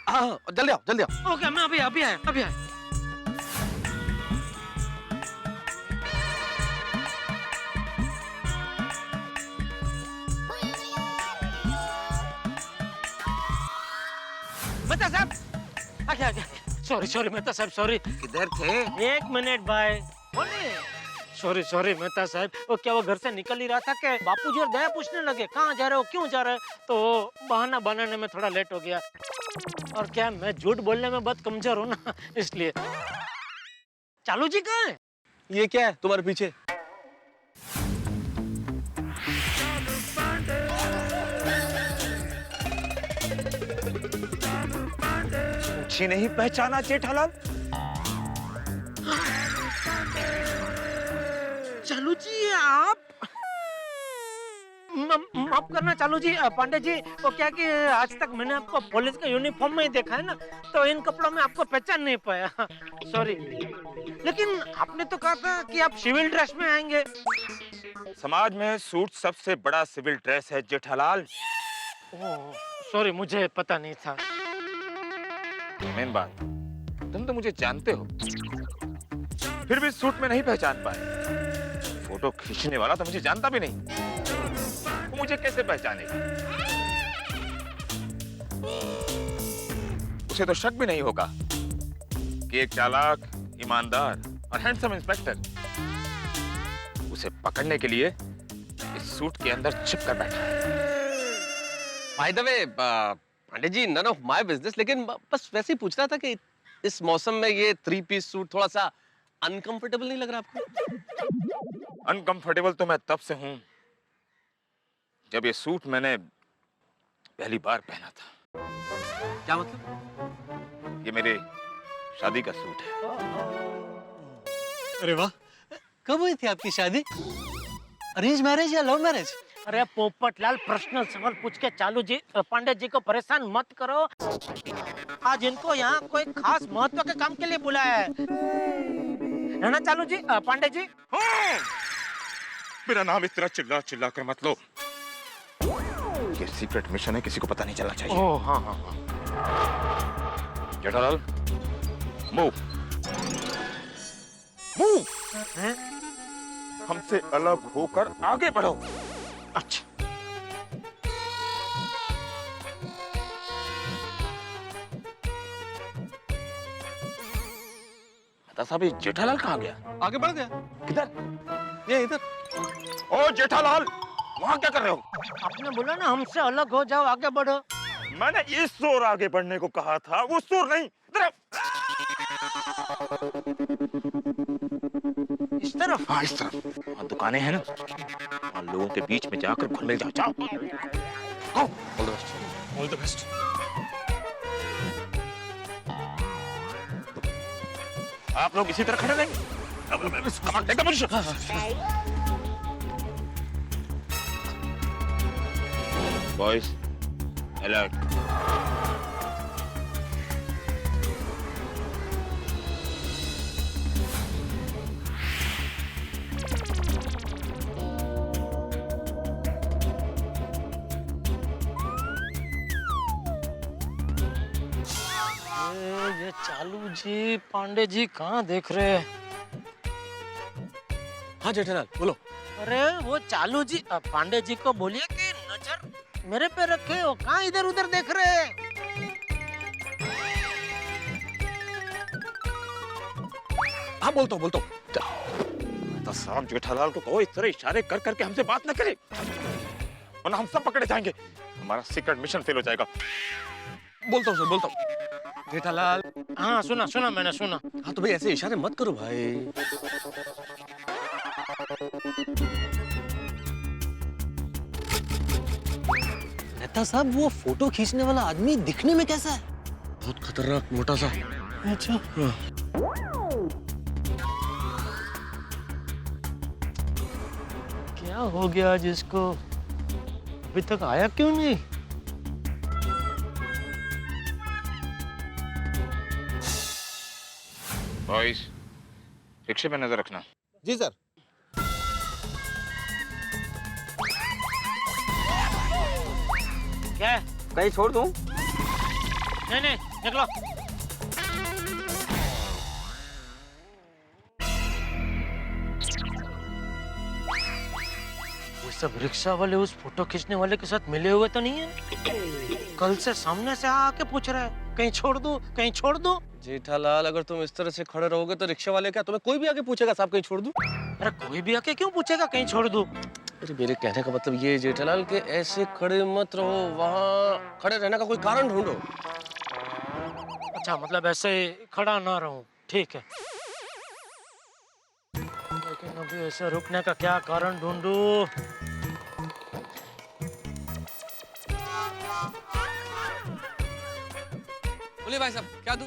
[SPEAKER 2] हाँ, जल्दी आओ, जल्दी आओ।
[SPEAKER 1] ओके, मैं अभी आया। मेहता साहब, आगे। सॉरी मेहता साहब, सॉरी।
[SPEAKER 5] किधर थे?
[SPEAKER 1] एक मिनट भाई, सॉरी मेहता साहब, वो क्या वो घर से निकल ही रहा था कि बापूजी और दया पूछने लगे कहाँ जा रहे हो, क्यों जा रहे हो, तो बहाना बनाने में थोड़ा लेट हो गया। और क्या मैं झूठ बोलने में बहुत कमजोर हूँ ना, इसलिए। चालू जी कहाँ है?
[SPEAKER 2] ये क्या है तुम्हारे पीछे?
[SPEAKER 5] मुझे नहीं पहचाना जेठालाल?
[SPEAKER 1] चालू जी आप? माफ करना चालू जी, पांडे जी, वो क्या कि आज तक मैंने आपको पुलिस के यूनिफॉर्म में ही देखा है ना, तो इन कपड़ों में आपको पहचान नहीं पाया, सॉरी। लेकिन आपने तो कहा था कि आप सिविल ड्रेस में आएंगे।
[SPEAKER 5] समाज में सूट सबसे बड़ा सिविल ड्रेस है जेठालाल।
[SPEAKER 1] ओह, सॉरी, मुझे पता नहीं था।
[SPEAKER 5] मेन बात, तुम तो मुझे जानते हो, फिर भी सूट में नहीं पहचान पाए। फोटो खींचने वाला तो मुझे जानता भी नहीं, वो मुझे कैसे पहचानेगा? उसे तो शक भी नहीं होगा कि एक चालाक, ईमानदार और हैंडसम इंस्पेक्टर उसे पकड़ने के लिए इस सूट के अंदर छिप कर बैठा है।
[SPEAKER 2] By the way, Pandey ji, none of my business, लेकिन बस वैसे ही पूछ रहा था कि इस मौसम में ये 3 पीस सूट थोड़ा सा अनकंफर्टेबल नहीं लग रहा आपको?
[SPEAKER 5] अनकंफर्टेबल तो मैं तब से हूं जब ये सूट मैंने पहली बार पहना था।
[SPEAKER 2] क्या मतलब?
[SPEAKER 5] ये मेरे शादी का सूट है।
[SPEAKER 4] अरे वाह, कब हुई थी आपकी शादी? अरेंज मैरिज या लव मैरिज?
[SPEAKER 1] अरे पोपटलाल, पर्सनल सवाल पूछ के चालू जी, पांडे जी को परेशान मत करो। आज इनको यहाँ कोई खास महत्व के काम के लिए बुलाया है ना चालू जी, पांडे जी?
[SPEAKER 5] हाँ! मेरा नाम इस तरह चिल्ला चिल्ला कर मत लो, ये सीक्रेट मिशन है, किसी को पता नहीं चलना चाहिए।
[SPEAKER 1] ओह हाँ।
[SPEAKER 5] जेठालाल, मूव। हमसे अलग होकर आगे बढ़ो।
[SPEAKER 1] अच्छा।
[SPEAKER 5] साहब, ये जेठालाल कहाँ गया?
[SPEAKER 4] आगे बढ़ गया।
[SPEAKER 5] किधर?
[SPEAKER 4] ये इधर।
[SPEAKER 5] ओ जेठालाल, वहाँ क्या कर रहे हो?
[SPEAKER 1] आपने बोला ना हमसे अलग हो जाओ, आगे बढ़ो।
[SPEAKER 5] मैंने इस ओर आगे बढ़ने को कहा था, वो ओर नहीं।
[SPEAKER 1] इस तरफ?
[SPEAKER 5] हाँ, इस तरफ। वहाँ दुकानें हैं ना, वहाँ लोगों के बीच में जाकर घुल मिल जाओ। जाओ। All the best.
[SPEAKER 12] All the best.
[SPEAKER 5] आप लोग इसी तरह खड़े रहेंगे? Come on, take the position. Boys, alert.
[SPEAKER 1] ये चालू जी पांडे जी कहाँ देख रहे हैं?
[SPEAKER 2] हाँ जेठालाल बोलो।
[SPEAKER 1] अरे वो चालू जी पांडे जी को बोलिए कि नजर मेरे पे रखे, हो कहाँ इधर उधर देख रहे हैं?
[SPEAKER 2] हाँ बोलता हूँ
[SPEAKER 5] तो साहब जेठालाल को कहो इस तरह इशारे कर करके हमसे बात न करे, वरना हम सब पकड़े जाएंगे, हमारा सीक्रेट मिशन फेल हो जाएगा।
[SPEAKER 2] बोलता हूँ सर, बोलता हूँ। जेठालाल।
[SPEAKER 1] हाँ सुना मैंने सुना।
[SPEAKER 2] हाँ तो भाई ऐसे इशारे मत करो भाई।
[SPEAKER 4] नेता साहब वो फोटो खींचने वाला आदमी दिखने में कैसा है?
[SPEAKER 2] बहुत खतरनाक मोटा सा।
[SPEAKER 4] अच्छा।
[SPEAKER 1] क्या हो गया आज इसको? अभी तक आया क्यों नहीं?
[SPEAKER 5] बॉयज रिक्शे पे नजर रखना।
[SPEAKER 7] जी सर।
[SPEAKER 1] क्या है?
[SPEAKER 10] कहीं छोड़ दूं?
[SPEAKER 1] नहीं निकलो। ये सब रिक्शा वाले उस फोटो खींचने वाले के साथ मिले हुए तो नहीं है? कल से सामने से आके पूछ रहा है कहीं छोड़ दूं, कहीं छोड़ दूं।
[SPEAKER 2] जेठालाल अगर तुम इस तरह से खड़े रहोगे तो रिक्शा वाले क्या तुम्हें कोई भी आके पूछेगा साहब कहीं छोड़ दूं?
[SPEAKER 1] अरे कोई भी आके क्यों पूछेगा कहीं छोड़ दूं?
[SPEAKER 2] अरे मेरे कहने का मतलब ये जेठालाल कि ऐसे खड़े मत रहो, वहाँ खड़े रहने का कोई कारण ढूंढो।
[SPEAKER 1] अच्छा मतलब ऐसे खड़ा ना रहूं, ठीक है। लेकिन अभी ऐसे रुकने का क्या कारण ढूंढूं?
[SPEAKER 2] बोलिए भाई साहब क्या दूं?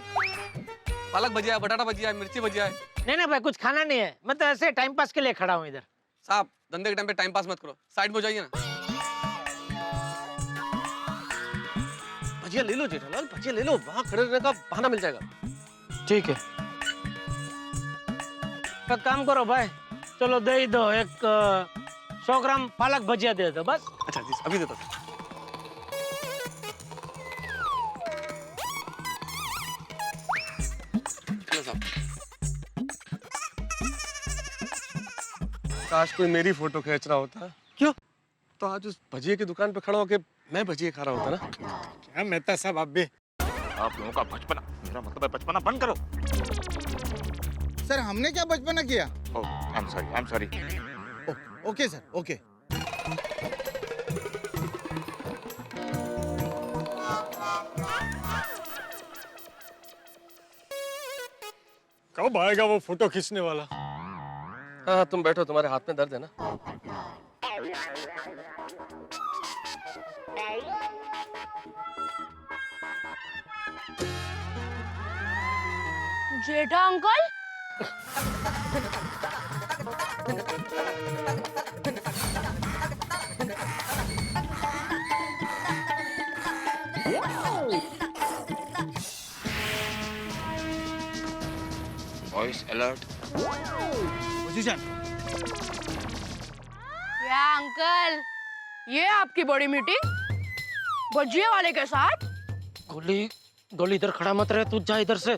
[SPEAKER 2] पालक भजिया, बटाटा भजिया, मिर्ची भजिया है।
[SPEAKER 1] नहीं भाई कुछ खाना नहीं है, मैं तो ऐसे टाइम पास के लिए खड़ा हूँ इधर।
[SPEAKER 2] साहब धंधे के टाइम पे टाइम पास मत करो, साइड में हो जाइए ना। भजिया ले लो जेठालाल, भजिया ले लो, वहाँ खड़े रहने का बहाना मिल जाएगा।
[SPEAKER 1] ठीक है तो काम करो भाई, चलो दे ही दो, एक 100 ग्राम पालक भजिया दे दो बस।
[SPEAKER 2] अच्छा जी अभी दे दो। काश कोई मेरी फोटो खींच रहा होता।
[SPEAKER 4] क्यों?
[SPEAKER 2] तो आज उस भजिए की दुकान पे खड़ा होके मैं भजिए खा रहा होता ना।
[SPEAKER 12] क्या मेहता साहब आप भी?
[SPEAKER 5] आप लोगों का बचपना, मेरा मतलब है बचपना बंद करो।
[SPEAKER 7] सर हमने क्या बचपना किया?
[SPEAKER 5] Oh I am sorry.
[SPEAKER 7] Okay sir okay.
[SPEAKER 12] कब आएगा वो फोटो खींचने वाला?
[SPEAKER 2] हाँ तुम बैठो, तुम्हारे हाथ में दर्द है ना?
[SPEAKER 3] जेठा अंकल
[SPEAKER 5] वॉइस अलर्ट।
[SPEAKER 7] पोजीशन।
[SPEAKER 3] क्या अंकल, ये आपकी बड़ी मीटिंग भजिए वाले के साथ?
[SPEAKER 1] गोली इधर खड़ा मत रहे, तू जा इधर से।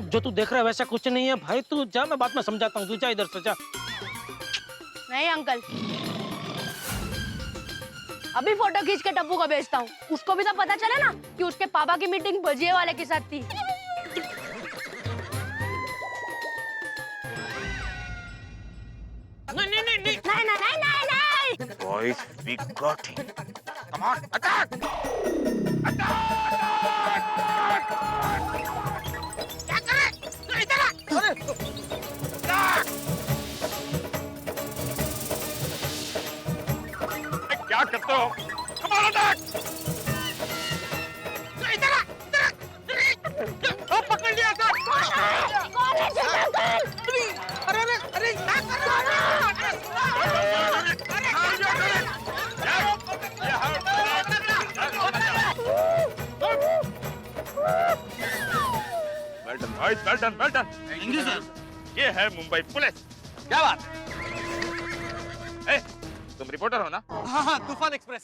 [SPEAKER 1] जो तू देख रहा है वैसा कुछ नहीं है भाई, तू जा, मैं बाद में समझाता हूँ, तू जा इधर से जा।
[SPEAKER 3] नहीं अंकल, अभी फोटो खींच के टप्पू को भेजता हूँ, उसको भी तो पता चले ना कि उसके पापा की मीटिंग भजिए वाले के साथ थी। नहीं।
[SPEAKER 5] Boys, we got him. Come on, attack! क्या कर रहे? तू इधर आ! Attack! क्या करते हो? Come on, attack! तू इधर आ! ओ पकड़ लिया सर! अरे क्या कर रहे हो? Well done.
[SPEAKER 7] Thank you sir.
[SPEAKER 5] ये है मुंबई पुलिस।
[SPEAKER 2] क्या बात?
[SPEAKER 5] ए, तुम रिपोर्टर हो ना?
[SPEAKER 4] हाँ तूफान एक्सप्रेस।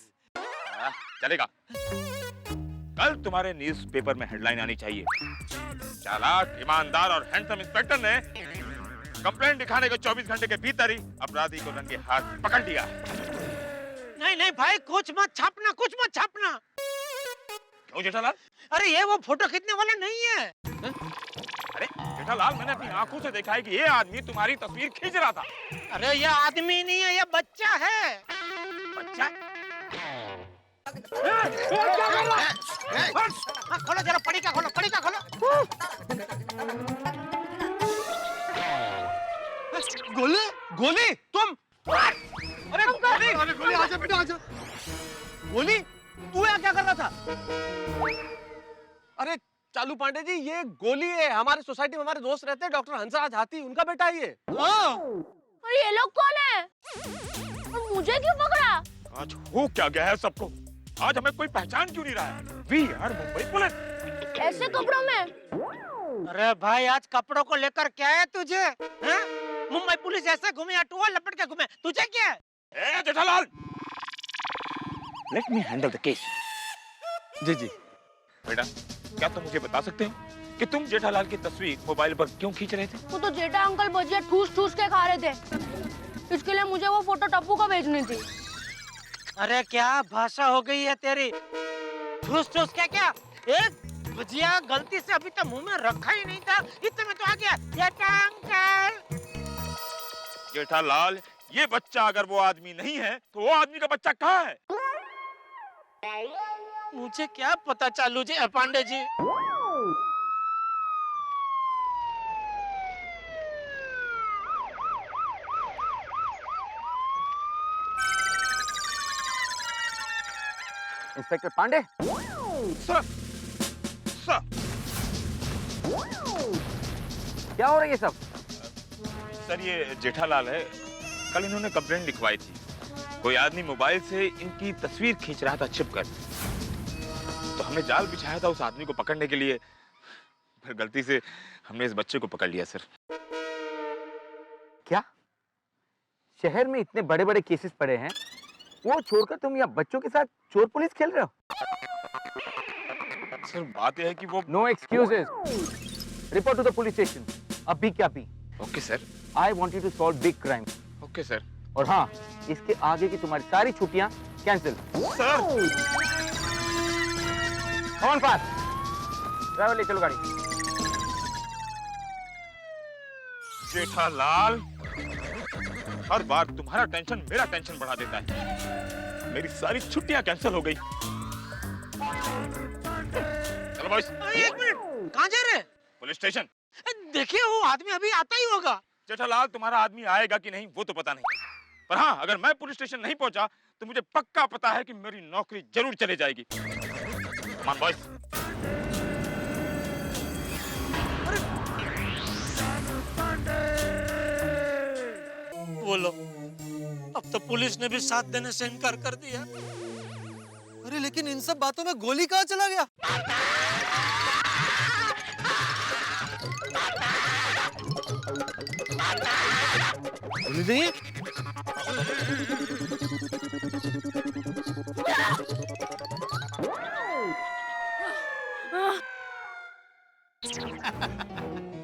[SPEAKER 5] चलेगा। कल तुम्हारे न्यूज़पेपर में हेडलाइन आनी चाहिए, चालाक, ईमानदार और हैंडसम इंस्पेक्टर ने कंप्लेंट दिखाने के 24 घंटे के भीतर ही अपराधी को रंगे हाथ पकड़ लिया।
[SPEAKER 1] नहीं नहीं भाई, कुछ मत छापना, कुछ मत छापना।
[SPEAKER 5] क्यों जेठालाल?
[SPEAKER 1] अरे ये वो फोटो खींचने वाला नहीं है।
[SPEAKER 5] अरे जेठालाल, मैंने अपनी आंखों से देखा है कि ये आदमी तुम्हारी तस्वीर खींच रहा था।
[SPEAKER 1] अरे ये आदमी नहीं है, ये बच्चा है।
[SPEAKER 5] बच्चा?
[SPEAKER 1] खोलो जरा, पड़ी का खोलो।
[SPEAKER 2] गोली तुम? अरे गोली आजा बेटा आजा। गोली तू यहाँ क्या कर रहा था? अरे चालू पांडे जी, ये गोली है, हमारे सोसाइटी में हमारे दोस्त रहते हैं, डॉक्टर हंसराज हाथी, उनका बेटा है ये।
[SPEAKER 3] और ये लोग कौन है? और मुझे क्यों पकड़ा?
[SPEAKER 5] आज हो क्या गया है सबको? आज हमें कोई पहचान क्यों नहीं रहा है? We are Mumbai police.
[SPEAKER 3] ऐसे कपड़ों में?
[SPEAKER 1] अरे भाई, आज कपड़ों को लेकर क्या है तुझे? हैं? मुंबई पुलिस ऐसे घूमे या टुआ लपट के घूमे, तुझे क्या है?
[SPEAKER 5] ए Jethalal, let me handle the case.
[SPEAKER 2] जी जी।
[SPEAKER 5] बेटा, क्या तुम मुझे बता सकते हो कि तुम जेठालाल की तस्वीर मोबाइल पर क्यों खींच रहे थे?
[SPEAKER 3] वो तो जेठा अंकल भजिया ठूस ठूस के खा रहे थे, इसके लिए मुझे वो फोटो टप्पू को भेजनी थी।
[SPEAKER 1] अरे क्या भाषा हो गई है तेरी? ठूस ठूस क्या? एक भजिया गलती से अभी तक मुंह में रखा ही नहीं था, इतने में तो आ गया जेठा अंकल।
[SPEAKER 5] जेठालाल, ये बच्चा अगर वो आदमी नहीं है तो वो आदमी का बच्चा कहाँ है?
[SPEAKER 1] मुझे क्या पता चालू जी, पांडे जी।
[SPEAKER 7] इंस्पेक्टर पांडे?
[SPEAKER 5] सर, सर,
[SPEAKER 7] क्या हो रहा है ये सब?
[SPEAKER 5] सर ये जेठालाल है, कल इन्होंने कंप्लेंट लिखवाई थी। कोई आदमी मोबाइल से इनकी तस्वीर खींच रहा था छिपकर, तो हमने जाल बिछाया था उस आदमी को पकड़ने के लिए, फिर गलती से हमने इस बच्चे को पकड़ लिया सर।
[SPEAKER 7] क्या शहर में इतने बड़े बड़े केसेस पड़े हैं, वो छोड़कर तुम यहाँ बच्चों के साथ चोर पुलिस खेल रहे हो?
[SPEAKER 5] सर बात यह है कि वो...
[SPEAKER 7] no excuses, report to the police station अभी क्या अभी।
[SPEAKER 5] Okay sir.
[SPEAKER 7] I want you to solve big crime.
[SPEAKER 5] Okay sir.
[SPEAKER 7] और हाँ, इसके आगे की तुम्हारी सारी छुट्टियां cancel.
[SPEAKER 5] Sir
[SPEAKER 7] on pass, driver ले चलो गाड़ी।
[SPEAKER 5] जेठालाल, हर बार तुम्हारा टेंशन मेरा टेंशन बढ़ा देता है। मेरी सारी छुट्टियां कैंसिल हो गई। चलो बॉयज।
[SPEAKER 1] एक मिनट, कहाँ जा रहे?
[SPEAKER 5] Police station.
[SPEAKER 1] देखिए वो आदमी अभी आता ही होगा।
[SPEAKER 5] जेठालाल, तुम्हारा आदमी आएगा कि नहीं वो तो पता नहीं, पर हाँ, अगर मैं पुलिस स्टेशन नहीं पहुंचा तो मुझे पक्का पता है कि मेरी नौकरी जरूर चली जाएगी। Come on boys.
[SPEAKER 1] बोलो, अब तो पुलिस ने भी साथ देने से इनकार कर दिया।
[SPEAKER 4] अरे लेकिन इन सब बातों में गोली कहाँ चला गया? गोली नहीं है?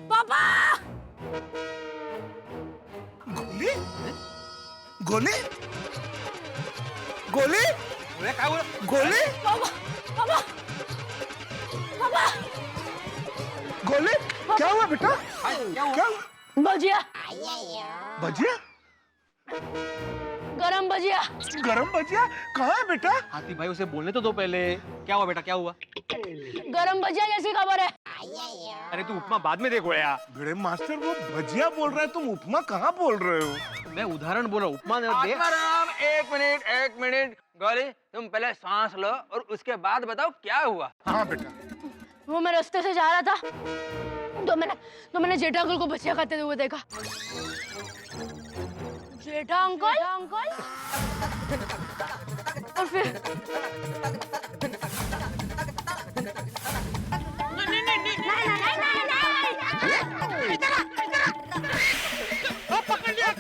[SPEAKER 3] पापा!
[SPEAKER 12] गोली? गोली? गोली? गोली?
[SPEAKER 3] पापा! पापा! पापा!
[SPEAKER 12] गोली? क्या हुआ बेटा? क्या हुआ?
[SPEAKER 3] भजिया!
[SPEAKER 12] भजिया?
[SPEAKER 3] गरम भजिया!
[SPEAKER 12] गरम भजिया? कहाँ है बेटा?
[SPEAKER 4] हाथी भाई उसे बोलने तो दो पहले। क्या हुआ बेटा, क्या हुआ?
[SPEAKER 3] गरम भजिया जैसी खबर है।
[SPEAKER 4] अरे तू उपमा बाद में देखो यार।
[SPEAKER 12] बड़े मास्टर, वो भजिया बोल रहा है, तुम उपमा कहाँ बोल रहे हो?
[SPEAKER 4] मैं उदाहरण बोल रहा हूँ, उपमा दे।
[SPEAKER 11] आत्माराम, एक मिनट गौरी, तुम पहले सांस लो और उसके बाद बताओ क्या हुआ।
[SPEAKER 12] हाँ बेटा।
[SPEAKER 3] वो मैं रास्ते से जा रहा था तो मैंने जेठा अंकल को भजिया खाते हुए देखा। जेठा अंकल और फिर
[SPEAKER 1] पकड़ लिया।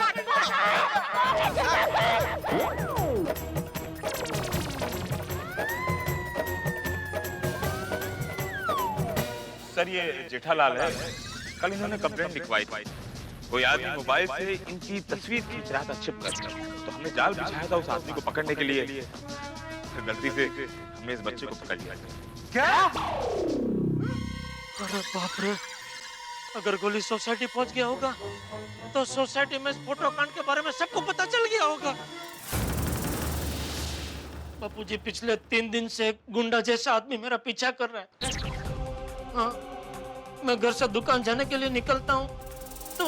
[SPEAKER 5] ये जेठालाल है। कल इन्होंने कंप्लेंट लिखवाई थी। कोई आदमी मोबाइल से इनकी तस्वीर खींच रहा था छिप कर, तो हमने जाल बिछाया था उस आदमी को पकड़ने के लिए। फिर गलती से हमने इस बच्चे को पकड़ लिया।
[SPEAKER 1] क्या? अरे बाप रे, अगर गोली सोसाइटी पहुंच गया होगा तो सोसाइटी में इस फोटो कांड के बारे में सबको पता चल गया होगा। बापूजी, पिछले 3 दिन से गुंडा जैसा आदमी मेरा पीछा कर रहा है। हाँ, मैं घर से दुकान जाने के लिए निकलता हूँ तो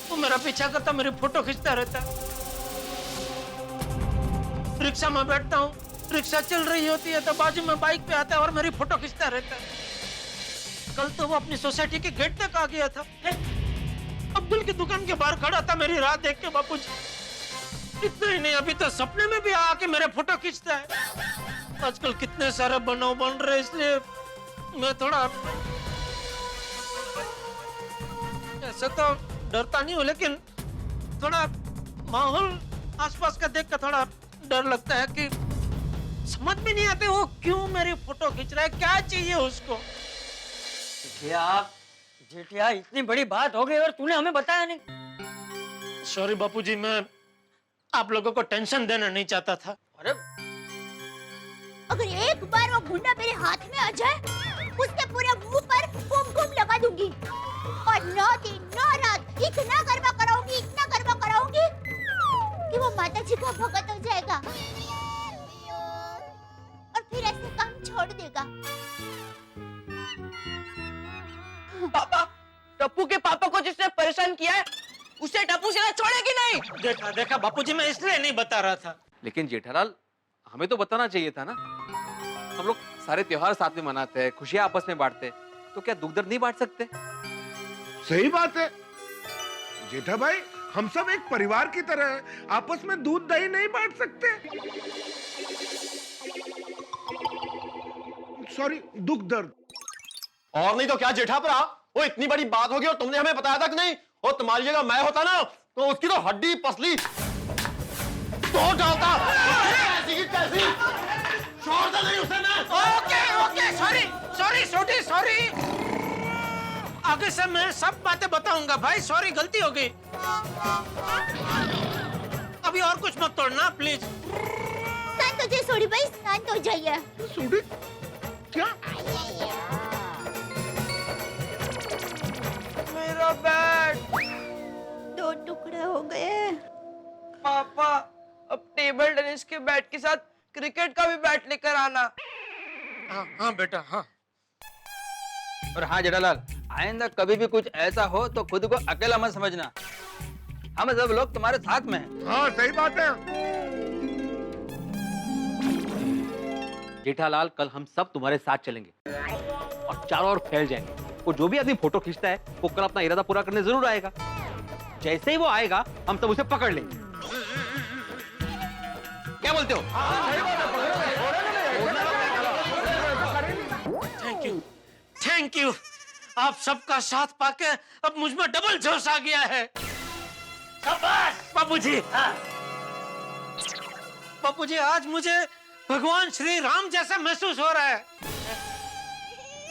[SPEAKER 1] वो मेरा पीछा करता, मेरी फोटो खींचता रहता है। रिक्शा में बैठता हूँ, रिक्शा चल रही होती है तो बाजू में बाइक पे आता है और मेरी फोटो खींचता रहता है। कल तो वो अपनी सोसाइटी के गेट तक आ गया था। अब्दुल की दुकान के बाहर खड़ा था मेरी राह देख के बापूजी। इतना ही नहीं, अभी तो सपने में भी आके मेरे फोटो खींचता है। आजकल कितने सारे बनाव बन रहे, इसलिए मैं थोड़ा ऐसे तो डरता नहीं हूँ, लेकिन थोड़ा माहौल आसपास का देख कर थोड़ा डर लगता है कि समझ में नहीं आते वो क्यों मेरी फोटो खींच रहा है, क्या चाहिए उसको।
[SPEAKER 10] जेठिया, इतनी बड़ी बात हो गई और तूने हमें बताया नहीं।
[SPEAKER 1] सॉरी बापूजी, मैं आप लोगों को टेंशन देना नहीं चाहता था।
[SPEAKER 10] अरे
[SPEAKER 9] अगर एक बार वो गुंडा मेरे हाथ में आ जाए, उसके पूरे मुंह पर कुमकुम लगा दूंगी और 9 दिन 9 रात इतना गरबा कराऊंगी कि वो माता जी का भगत हो जाएगा और फिर ऐसे काम छोड़ देगा।
[SPEAKER 3] पापा, टप्पू के पापा को जिसने परेशान किया है उसे टप्पू से छोड़ेगी नहीं।
[SPEAKER 1] देखा बापूजी, मैं इसलिए नहीं बता रहा था।
[SPEAKER 6] लेकिन जेठालाल, हमें तो बताना चाहिए था ना। हम लोग सारे त्योहार साथ में मनाते हैं, खुशियां आपस में बांटते हैं, तो क्या दुख दर्द नहीं बांट सकते?
[SPEAKER 14] सही बात है जेठा भाई, हम सब एक परिवार की तरह हैं, आपस में दूध दही नहीं बांट सकते। सॉरी, दुख दर्द।
[SPEAKER 12] और नहीं तो क्या जेठापरा, वो इतनी बड़ी बात होगी और तुमने हमें बताया था कि नहीं? और तुम्हारी जगह मैं होता ना तो उसकी तो हड्डी पसली तोड़ डालता। ऐसी की तैसी छोड़ता नहीं उसे मैं।
[SPEAKER 1] Okay, sorry. आगे से मैं सब बातें बताऊंगा भाई। सॉरी, गलती हो गई। अभी और कुछ मत तोड़ना प्लीज।
[SPEAKER 9] शांत हो जाइए सोडी भाई, शांत हो जाइए।
[SPEAKER 14] सोडी क्या?
[SPEAKER 3] मेरा बैट
[SPEAKER 9] 2 टुकड़े हो गए।
[SPEAKER 3] पापा, अब टेबल टेनिस के बैट के साथ क्रिकेट का भी बैट लेकर आना।
[SPEAKER 1] हाँ बेटा, हाँ।
[SPEAKER 11] और हाँ जेठालाल, आइंदा कभी भी कुछ ऐसा हो तो खुद को अकेला मत समझना, हम सब लोग तुम्हारे साथ में हैं।
[SPEAKER 14] हाँ सही बात है।
[SPEAKER 6] जेठालाल, कल हम सब तुम्हारे साथ चलेंगे और चारों ओर फैल जाएंगे। वो जो भी आदमी फोटो खींचता है वो कल अपना इरादा पूरा करने जरूर आएगा। जैसे ही वो आएगा हम सब उसे पकड़ लेंगे। क्या बोलते हो?
[SPEAKER 1] Thank you. आप सबका साथ पाके अब मुझ में डबल जोश आ गया है। शाबाश बापूजी। बापूजी, आज मुझे भगवान श्री राम जैसा महसूस हो रहा है।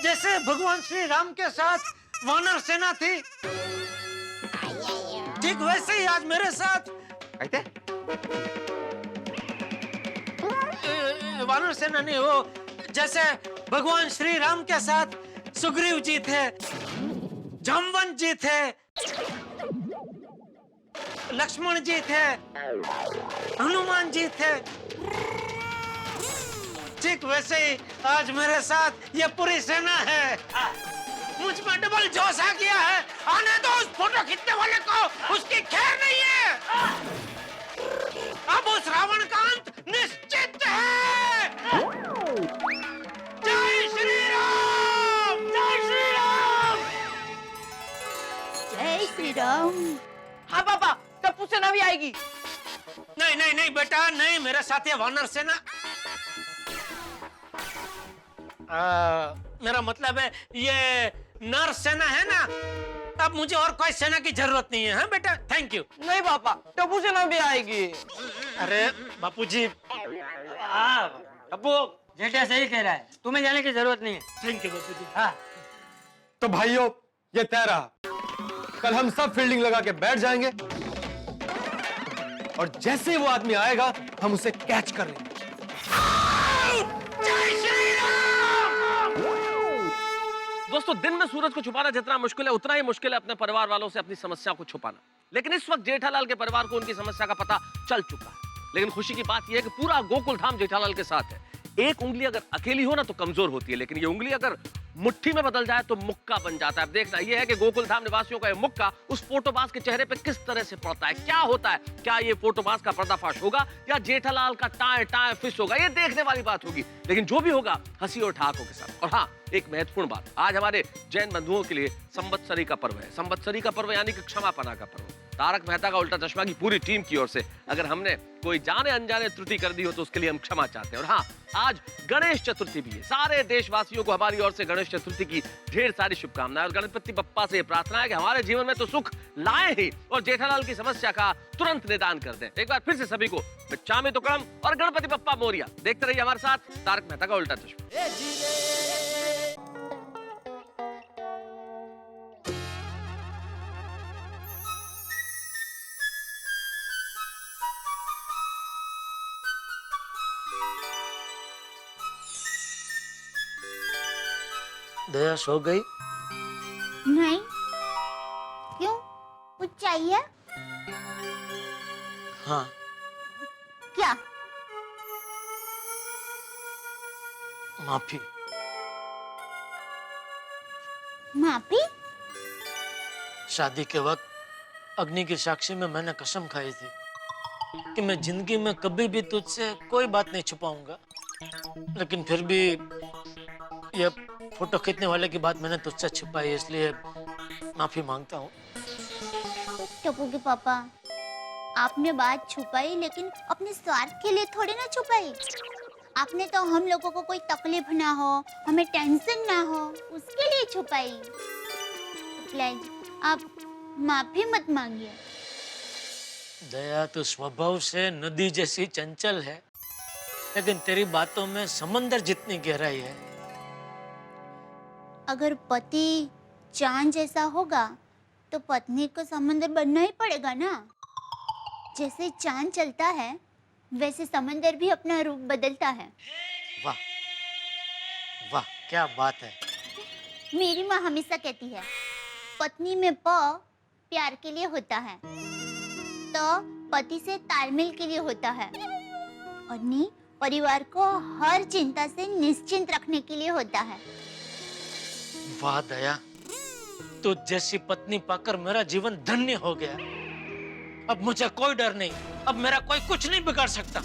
[SPEAKER 1] जैसे भगवान श्री राम के साथ वानर सेना थी, ठीक वैसे ही आज मेरे साथ वानर सेना नहीं, वो जैसे भगवान श्री राम के साथ सुग्रीव जी थे, जामवंत जी थे, लक्ष्मण जी थे, हनुमान जी थे, ठीक वैसे ही आज मेरे साथ ये पूरी सेना है। मुझ में डबल जोश आ गया है। आने दो उस फोटो खींचने वाले को, उसकी खैर नहीं है। अब उस रावण का अंत निश्चित है। जय श्री राम, जय श्री राम,
[SPEAKER 9] जय श्री राम।
[SPEAKER 3] हाँ पापा, टप्पू सेना भी आएगी।
[SPEAKER 1] नहीं नहीं नहीं बेटा, नहीं, मेरे साथ ये वानर सेना। मेरा मतलब है ये नर सेना है ना, अब मुझे और कोई सेना की जरूरत नहीं है। हाँ बेटा, थैंक यू।
[SPEAKER 3] नहीं पापा, टप्पू सेना भी आएगी।
[SPEAKER 1] अरे बापूजी,
[SPEAKER 10] टप्पू, जेठा सही कह रहा है, तुम्हें जाने की जरूरत नहीं है।
[SPEAKER 1] थैंक यू बापूजी।
[SPEAKER 10] हाँ।
[SPEAKER 12] तो भाइयों ये तय रहा, कल हम सब फील्डिंग लगा के बैठ जाएंगे और जैसे ही वो आदमी आएगा हम उसे कैच कर लेंगे।
[SPEAKER 13] दोस्तों, दिन में सूरज को छुपाना जितना मुश्किल है उतना ही मुश्किल है अपने परिवार वालों से अपनी समस्या को छुपाना। लेकिन इस वक्त जेठालाल के परिवार को उनकी समस्या का पता चल चुका है। लेकिन खुशी की बात यह है कि पूरा गोकुल धाम जेठालाल के साथ है। एक उंगली अगर अकेली हो ना तो कमजोर होती है, लेकिन ये उंगली अगर मुट्ठी में बदल जाए तो मुक्का बन जाता है। अब देखना यह है कि गोकुल धाम निवासियों का ये मुक्का उस फोटोबाज के चेहरे पे किस तरह से पड़ता है, क्या होता है। क्या ये फोटोबाज का पर्दाफाश होगा या जेठालाल का टाए टाए फिश होगा, ये देखने वाली बात होगी। लेकिन जो भी होगा हंसी और ठहाकों के साथ। और हाँ, एक महत्वपूर्ण बात, आज हमारे जैन बंधुओं के लिए संवत्सरी का पर्व है। संवत्सरी का पर्व यानी कि क्षमापना का पर्व। तारक मेहता का उल्टा चश्मा की पूरी टीम की ओर से अगर हमने कोई जाने अनजाने त्रुटि कर दी हो तो उसके लिए हम क्षमा चाहते हैं। और हाँ, आज गणेश चतुर्थी भी है। सारे देशवासियों को हमारी ओर से गणेश चतुर्थी की ढेर सारी शुभकामनाएं और गणपति बप्पा से प्रार्थना है कि हमारे जीवन में तो सुख लाए ही और जेठालाल की समस्या का तुरंत निदान कर दें। एक बार फिर से सभी को चामी तो कड़म और गणपति बप्पा मोरिया। देखते रहिए हमारे साथ तारक मेहता का उल्टा चश्मा।
[SPEAKER 1] दया सो गई?
[SPEAKER 9] नहीं, क्यों, कुछ चाहिए?
[SPEAKER 1] हाँ।
[SPEAKER 9] क्या?
[SPEAKER 1] माफी।
[SPEAKER 9] माफी?
[SPEAKER 1] शादी के वक्त अग्नि की साक्षी में मैंने कसम खाई थी कि मैं जिंदगी में कभी भी तुझसे कोई बात नहीं छुपाऊंगा। लेकिन फिर भी ये फोटो खींचने वाले की बात मैंने तुझसे छुपाई, इसलिए माफी मांगता हूँ।
[SPEAKER 9] टप्पू के पापा, आपने बात छुपाई लेकिन अपने स्वार्थ के लिए थोड़ी ना छुपाई। आपने तो हम लोगों को कोई तकलीफ ना हो, हमें टेंशन ना हो, उसके लिए छुपाई। प्लीज आप माफी मत मांगिए।
[SPEAKER 1] दया, तू स्वभाव से नदी जैसी चंचल है, लेकिन तेरी बातों में समंदर जितनी गहराई है।
[SPEAKER 9] अगर पति चांद जैसा होगा तो पत्नी को समंदर बनना ही पड़ेगा ना। जैसे चांद चलता है वैसे समंदर भी अपना रूप बदलता है।
[SPEAKER 1] वाह वाह, क्या बात है।
[SPEAKER 9] मेरी माँ हमेशा कहती है, पत्नी में प प्यार के लिए होता है, तो पति से तालमेल के लिए होता है, और नी परिवार को हर चिंता से निश्चिंत रखने के लिए होता है।
[SPEAKER 1] वाह दया, तू जैसी पत्नी पाकर मेरा जीवन धन्य हो गया। अब मुझे कोई डर नहीं, अब मेरा कोई कुछ नहीं बिगाड़ सकता।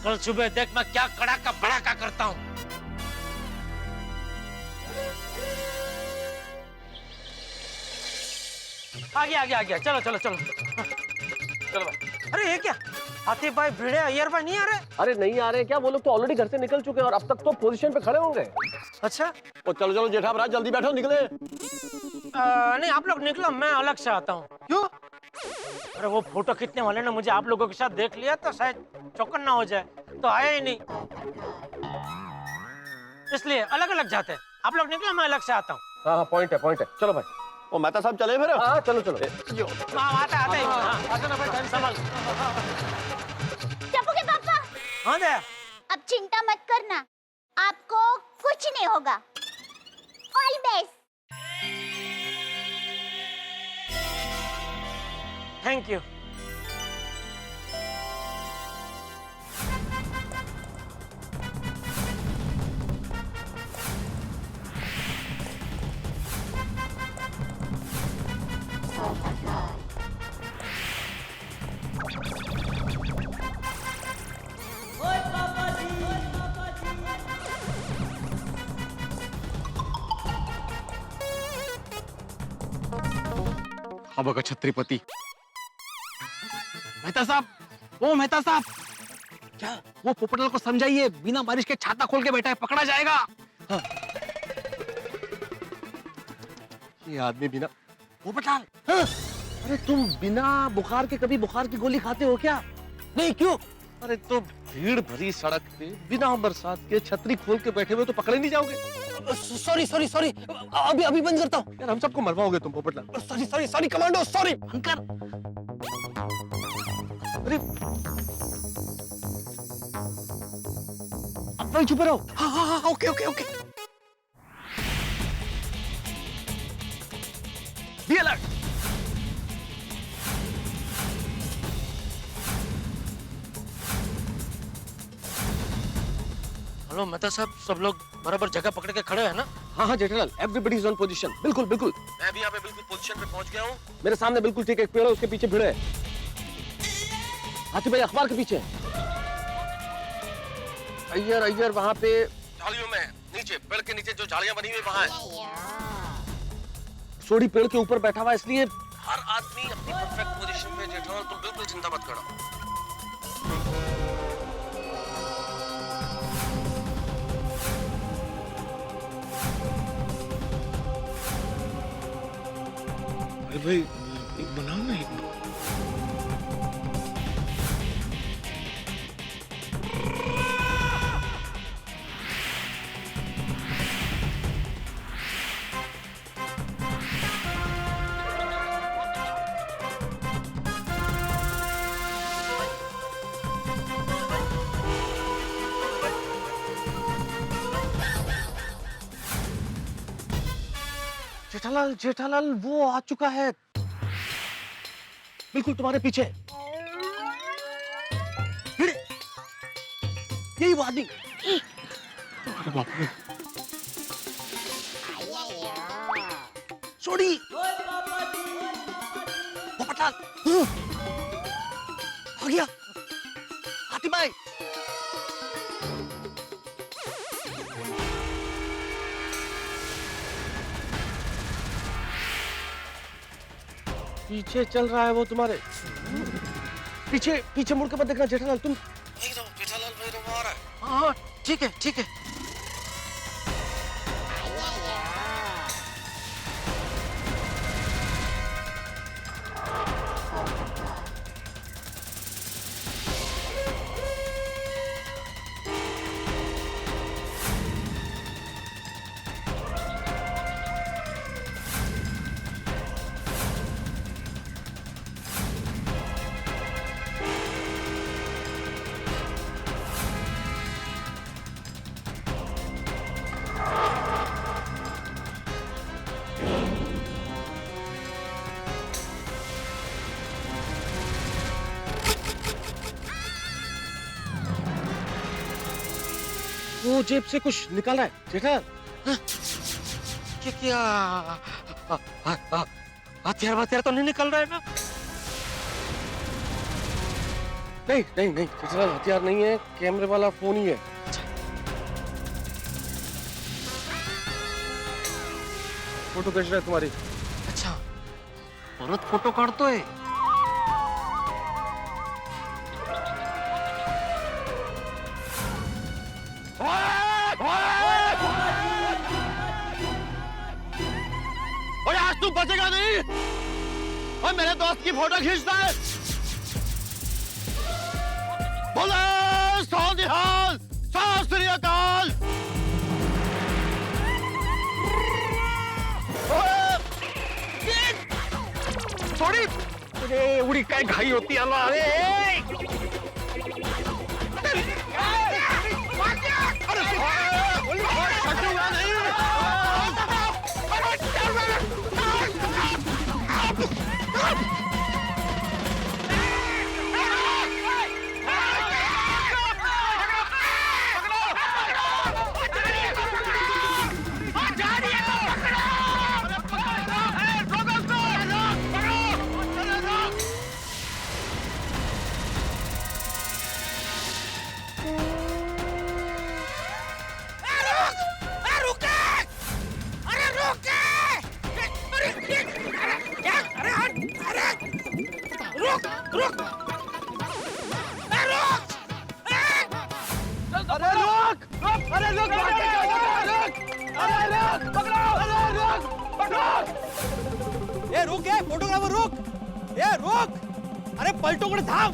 [SPEAKER 1] कल सुबह देख मैं क्या कड़ाका बड़ाका करता हूँ। आ गया, चलो चलो चलो चलो भाई। अरे ये क्या, हाथी भाई, भिड़े, अय्यर भाई नहीं आ रहे?
[SPEAKER 13] अरे नहीं आ रहे क्या? वो लोग तो ऑलरेडी घर से निकल चुके हैं और अब तक तो पोजीशन पे खड़े होंगे।
[SPEAKER 1] अच्छा,
[SPEAKER 12] ओ चलो चलो जेठाभराज, जल्दी बैठो, निकले।
[SPEAKER 1] नहीं आप लोग निकलो, मैं अलग से आता हूँ। क्यों? अरे वो फोटो खींचने वाले ने मुझे आप लोगों के साथ देख लिया तो शायद चौकन्ना हो जाए, तो आया ही नहीं, इसलिए अलग अलग जाते हैं। आप लोग निकलो, मैं अलग से आता हूँ।
[SPEAKER 12] हाँ पॉइंट है, चलो भाई। ओ मेहता साहब चले फिर?
[SPEAKER 13] हाँ चलो चलो।
[SPEAKER 1] आते आते ना भाई, टाइम संभाल।
[SPEAKER 9] टप्पू के पापा।
[SPEAKER 1] हाँ दया,
[SPEAKER 9] अब चिंता मत करना, आपको कुछ नहीं होगा। All best.
[SPEAKER 1] Thank you.
[SPEAKER 12] अब अगर छत्रपति मेहता साहब, ओ मेहता साहब, क्या वो पोपटलाल को समझाइए, बिना बारिश के छाता खोल के बैठा है, पकड़ा जाएगा। हाँ। ये आदमी बिना पोपटलाल। हाँ।
[SPEAKER 13] अरे तुम बिना बुखार के कभी बुखार की गोली खाते हो क्या?
[SPEAKER 12] नहीं, क्यों?
[SPEAKER 13] अरे तो भीड़ भरी सड़क पे बिना बरसात के छतरी खोल के बैठे हुए तो पकड़े नहीं जाओगे?
[SPEAKER 12] सॉरी सॉरी सॉरी, अभी अभी बंद करता हूँ। यार हम सबको मरवाओगे तुम Popatlal. Sorry sorry sorry commando, sorry. बंद कर। अरे अब वही चुप रहो। हाँ हाँ हाँ, okay okay okay. Be alert.
[SPEAKER 1] Hello Mehta साहब, सब लोग बराबर जगह पकड़ के खड़े हैं ना?
[SPEAKER 2] हाँ हाँ Jethalal, everybody is on position. बिल्कुल बिल्कुल, मैं भी यहाँ पे बिल्कुल पोजीशन पे पहुंच गया हूँ। मेरे सामने बिल्कुल ठीक एक पेड़ है, उसके पीछे भीड़ है। हाथी भाई अखबार के पीछे। अय्यर अय्यर वहां पे झाड़ियों में नीचे, पेड़ के नीचे जो झाड़ियां बनी हुई वहां है। सोडी पेड़ के ऊपर बैठा हुआ, इसलिए हर आदमी अपनी परफेक्ट पोजीशन पे। जेठालाल तुम बिल्कुल चिंता मत करो।
[SPEAKER 14] अरे भाई एक बनाओ ना, एक
[SPEAKER 2] जेठालाल जेठालाल वो आ चुका है, बिल्कुल तुम्हारे पीछे। यही वो आदमी।
[SPEAKER 14] अरे बाप रे।
[SPEAKER 2] सोडी पोपटलाल आ गया। हाथी भाई पीछे चल रहा है वो तुम्हारे पीछे। पीछे मुड़ के मत देखना जेठालाल, तुम वहीं रहो। जेठालाल वहीं रहो, आ रहा है।
[SPEAKER 1] हाँ ठीक है ठीक है।
[SPEAKER 2] वो जेब से कुछ निकाला है जेठालाल।
[SPEAKER 1] क्या हथियार वथियार तो नहीं निकल रहा है ना?
[SPEAKER 2] नहीं नहीं नहीं जेठालाल, हथियार नहीं है, कैमरे वाला फोन ही है। फोटो खींच रहा है तुम्हारी।
[SPEAKER 1] अच्छा, औरत फोटो काटतो है।
[SPEAKER 12] और आज तू बचेगा नहीं। और मेरे दोस्त की फोटो खींचता है। बोले सोनिहाल, सत श्री अकाल।
[SPEAKER 2] थोड़ी तुझे उड़ी काय घाई होती है। अरे
[SPEAKER 12] ए रुक, ए फोटोग्राफर रुक, ए रुक, अरे पलटोकडे थांब।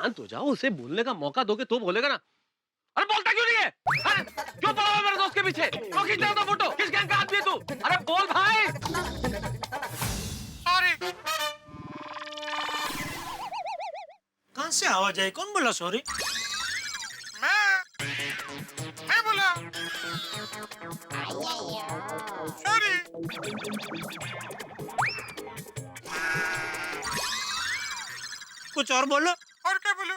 [SPEAKER 13] शांत हो जाओ, उसे बोलने का मौका दोगे तो बोलेगा ना। अरे बोलता क्यों नहीं है? अरे क्यों पड़ा हुआ मेरे दोस्त के पीछे? क्यों खींच रहा था फोटो? किस गैंग का आदमी है तू? अरे बोल भाई।
[SPEAKER 1] सॉरी। कहां से आवाज आई? कौन बोला सॉरी?
[SPEAKER 14] मैं बोला सॉरी।
[SPEAKER 1] कुछ और बोलो।
[SPEAKER 14] और क्या बोलूं?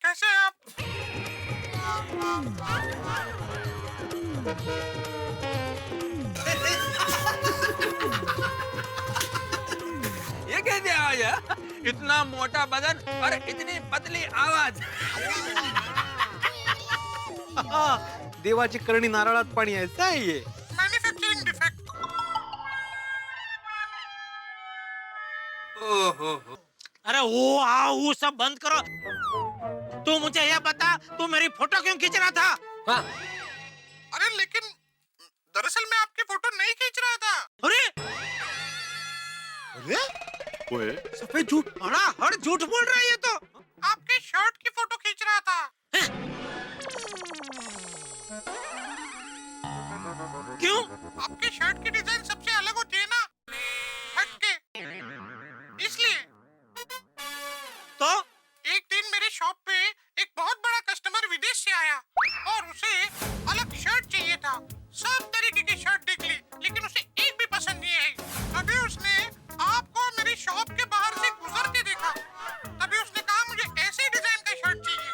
[SPEAKER 14] कैसे हैं आप?
[SPEAKER 11] ये कैसे आवाज है? इतना मोटा बदन और इतनी पतली आवाज।
[SPEAKER 6] देवाची करणी नारळात पाणी आहे, ऐसा है ये।
[SPEAKER 14] Manufacturing defect.
[SPEAKER 11] ओहो।
[SPEAKER 1] अरे वो सब बंद करो। तू मुझे यह बता, तू मेरी फोटो क्यों खींच रहा था?
[SPEAKER 13] हाँ।
[SPEAKER 14] अरे लेकिन दरअसल मैं आपकी फोटो नहीं खींच रहा था।
[SPEAKER 1] अरे
[SPEAKER 12] ओए
[SPEAKER 1] सफेद झूठ, हर झूठ बोल रहा है ये तो।
[SPEAKER 14] आपके शर्ट की फोटो खींच रहा था।
[SPEAKER 1] क्यों?
[SPEAKER 14] आपके शर्ट की डिजाइन सबसे अलग होती है ना, हटके, इसलिए।
[SPEAKER 1] तो
[SPEAKER 14] एक दिन मेरे शॉप पे एक बहुत बड़ा कस्टमर विदेश से आया और उसे अलग शर्ट चाहिए था। सब तरीके की शर्ट देख ली, लेकिन उसे एक भी पसंद नहीं आई। तभी उसने आपको मेरी शॉप के बाहर से गुजरते देखा। तभी उसने कहा मुझे ऐसे डिजाइन का शर्ट चाहिए।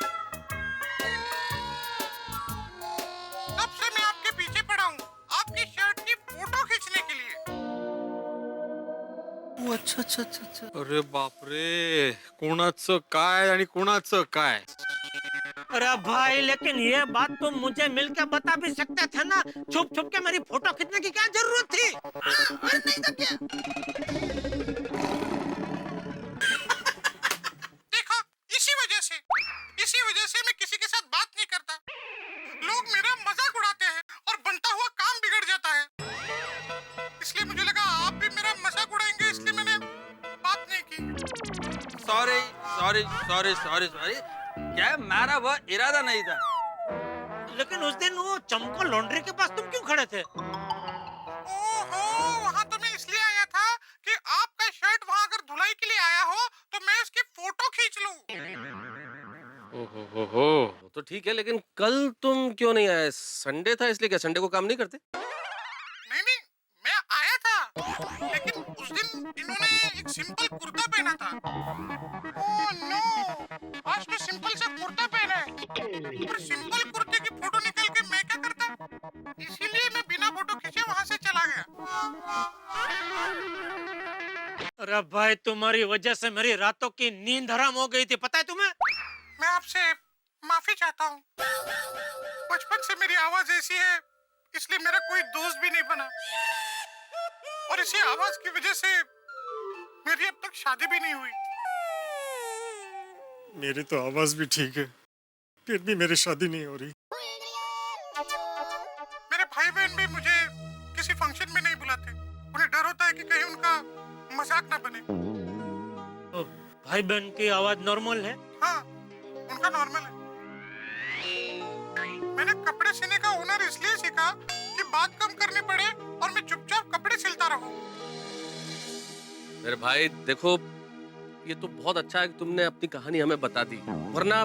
[SPEAKER 14] तब से मैं आपके पीछे पड़ा हूँ, आपकी शर्ट की फोटो खींचने के लिए।
[SPEAKER 6] अच्छा। अरे बापरे, कोणाचं काय आणि कोणाचं काय?
[SPEAKER 1] अरे भाई, लेकिन ये बात तुम मुझे मिलकर बता भी सकते थे ना। छुप छुप के मेरी फोटो खींचने की क्या जरूरत थी? अरे नहीं तो क्या?
[SPEAKER 14] देखो, इसी वजह से मैं किसी के साथ बात नहीं करता। लोग मेरा मजाक उड़ाते हैं और बनता हुआ काम बिगड़ जाता है। इसलिए मुझे लगा आप भी मेरा मजाक उड़ाएंगे, इसलिए मैंने बात नहीं की।
[SPEAKER 11] सॉरी। क्या मेरा वो इरादा नहीं था।
[SPEAKER 1] लेकिन उस दिन वो चमको लॉन्ड्री के पास तुम क्यों खड़े थे?
[SPEAKER 14] ओहो, वहाँ तो मैं इसलिए आया था कि आपका शर्ट वहाँ अगर धुलाई के लिए आया हो तो मैं उसकी फोटो खींच लूं।
[SPEAKER 13] ओहो, तो ठीक है, लेकिन कल तुम क्यों नहीं आए? संडे था इसलिए। क्या संडे को काम नहीं करते?
[SPEAKER 14] नहीं, मैं आया था, लेकिन उस दिन इन्होंने एक सिंपल कुर्ता पहना था। ओह नो, आज तो सिंपल सा कुर्ता पहना है। पर सिंपल कुर्ते की फोटो निकाल के मैं क्या करता? इसीलिए मैं बिना फोटो खींचे वहाँ से चला गया।
[SPEAKER 1] अरे भाई, तुम्हारी वजह से मेरी रातों की नींद हराम हो गई थी, पता है तुम्हें?
[SPEAKER 14] मैं आपसे माफी चाहता हूँ। बचपन से मेरी आवाज ऐसी है, इसलिए मेरा कोई दोस्त भी नहीं बना, और इसी आवाज की वजह से मेरी अब तक शादी भी नहीं हुई।
[SPEAKER 15] मेरी तो आवाज भी ठीक है, फिर भी मेरी शादी नहीं हो रही।
[SPEAKER 14] मेरे भाई बहन भी मुझे किसी फंक्शन में नहीं बुलाते। उन्हें डर होता है कि कहीं उनका मजाक ना बने।
[SPEAKER 1] तो भाई बहन की आवाज नॉर्मल है?
[SPEAKER 14] हाँ, उनका नॉर्मल है। मैंने कपड़े सीने का हुनर इसलिए सीखा कि बात कम करनी पड़े और मैं चुपचाप कपड़े सिलता रहूं।
[SPEAKER 13] मेरे भाई देखो, ये तो बहुत अच्छा है कि तुमने अपनी कहानी हमें बता दी, वरना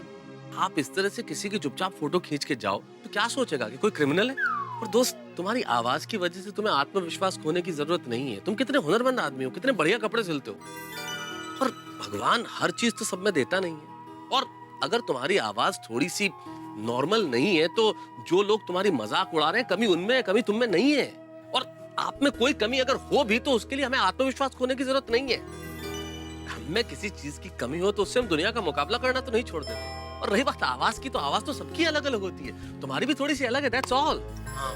[SPEAKER 13] आप इस तरह से किसी की चुपचाप फोटो खींच के जाओ तो क्या सोचेगा कि कोई क्रिमिनल है। और दोस्त, तुम्हारी आवाज की वजह से तुम्हें आत्मविश्वास खोने की जरूरत नहीं है। तुम कितने हुनरमंद आदमी हो, कितने बढ़िया कपड़े सिलते हो, और भगवान हर चीज तो सब में देता नहीं है। और अगर तुम्हारी आवाज थोड़ी सी नॉर्मल नहीं है तो जो लोग तुम्हारी मजाक उड़ा रहे हैं, कमी उनमें है, कमी तुम में नहीं है। और आप में कोई कमी अगर हो भी तो उसके लिए हमें आत्मविश्वास खोने की जरूरत नहीं है। हमें किसी चीज की कमी हो तो उससे हम दुनिया का मुकाबला करना तो नहीं छोड़ देते। और रही बात आवाज की, तो आवाज तो सबकी अलग अलग होती है, तुम्हारी भी थोड़ी सी अलग है, दैट्स ऑल।
[SPEAKER 1] हाँ,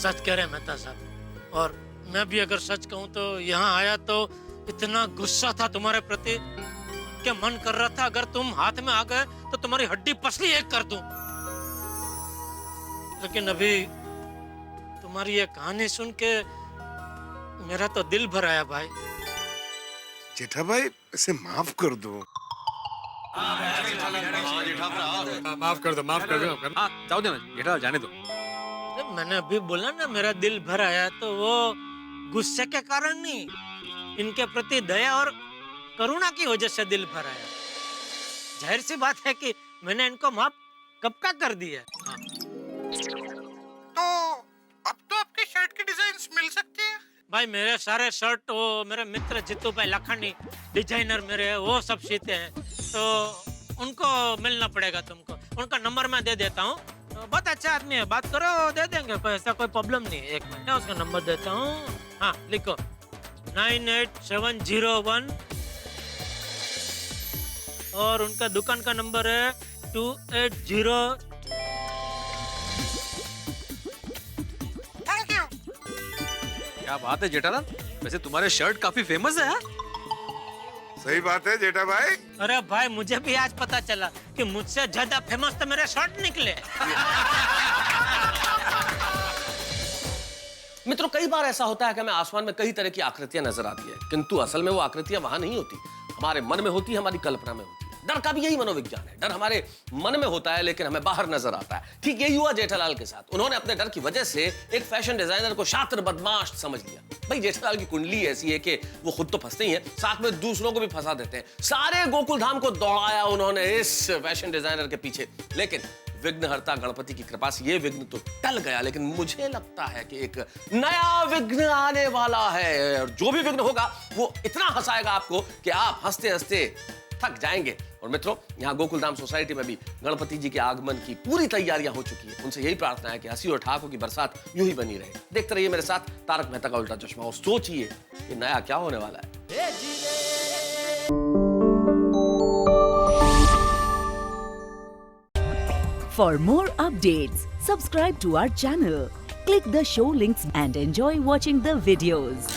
[SPEAKER 1] सच कह रहे मेहता साहब। और मैं भी अगर सच कहूँ तो यहाँ आया तो इतना गुस्सा था तुम्हारे प्रति कि मन कर रहा था अगर तुम हाथ में आ गए तो तुम्हारी हड्डी पसली एक कर दूं। लेकिन अभी तुम्हारी ये कहानी सुन के मेरा तो दिल भर आया भाई।
[SPEAKER 14] जेठा भाई, इसे माफ कर दो।
[SPEAKER 15] माफ कर दो माफ कर दो।
[SPEAKER 6] हाँ जाओ देना जेठालाल, जाने दो।
[SPEAKER 1] अरे मैंने अभी बोला ना मेरा दिल भर आया, तो वो गुस्से के कारण नहीं, इनके प्रति दया और करुणा की वजह से दिल भर आया। जाहिर सी बात है कि मैंने इनको माफ कब का कर दिया। हाँ।
[SPEAKER 14] तो अब तो आपके शर्ट की डिजाइन मिल सकती है।
[SPEAKER 1] भाई मेरे सारे शर्ट वो मेरे मित्र जितू भाई लाखानी डिजाइनर मेरे वो सब सीते हैं, तो उनको मिलना पड़ेगा तुमको। उनका नंबर मैं दे देता हूँ, तो बहुत अच्छा आदमी है, बात करो दे देंगे, कोई ऐसा कोई प्रॉब्लम नहीं। एक मिनट उसका नंबर देता हूँ। हाँ लिखो 98701 और उनका दुकान का नंबर है 280।
[SPEAKER 14] Thank you.
[SPEAKER 6] क्या बात है जेठालाल, वैसे तुम्हारे शर्ट काफी फेमस है।
[SPEAKER 14] सही बात है जेठा भाई।
[SPEAKER 1] अरे भाई मुझे भी आज पता चला कि मुझसे ज्यादा फेमस तो मेरे शर्ट निकले।
[SPEAKER 2] मित्रों, कई बार ऐसा होता है कि हमें आसमान में कई तरह की आकृतियां नजर आती है, किंतु असल में वो आकृतियां वहां नहीं होती, हमारे मन में होती है, हमारी कल्पना में होती है। डर का भी यही मनोविज्ञान है। डर हमारे मन में होता है लेकिन हमें बाहर नजर आता है। ठीक यही हुआ जेठालाल के साथ। उन्होंने अपने डर की वजह से एक फैशन डिजाइनर को शातिर बदमाश समझ लिया। भाई जेठालाल की कुंडली ऐसी है कि वो खुद तो फंसते ही हैं, साथ में दूसरों को भी फंसा देते हैं। सारे गोकुल धाम को दौड़ाया उन्होंने इस फैशन डिजाइनर के पीछे, लेकिन विघ्नहर्ता गणपति की कृपा से ये विघ्न तो टल गया, लेकिन मुझे लगता है कि एक नया विघ्न आने वाला है, और जो भी विघ्न होगा वो इतना हंसाएगा आपको कि आप हंसते हंसते थक जाएंगे। और मित्रों, यहाँ गोकुलधाम सोसाइटी में भी गणपति जी के आगमन की पूरी तैयारियां हो चुकी है। उनसे यही प्रार्थना है कि हंसी और ठहाकों की बरसात यूं ही बनी रहे। देखते रहिए मेरे साथ तारक मेहता का उल्टा चश्मा और सोचिए कि नया क्या होने वाला है।
[SPEAKER 16] For more updates, subscribe to our channel, click the show links and enjoy watching the videos.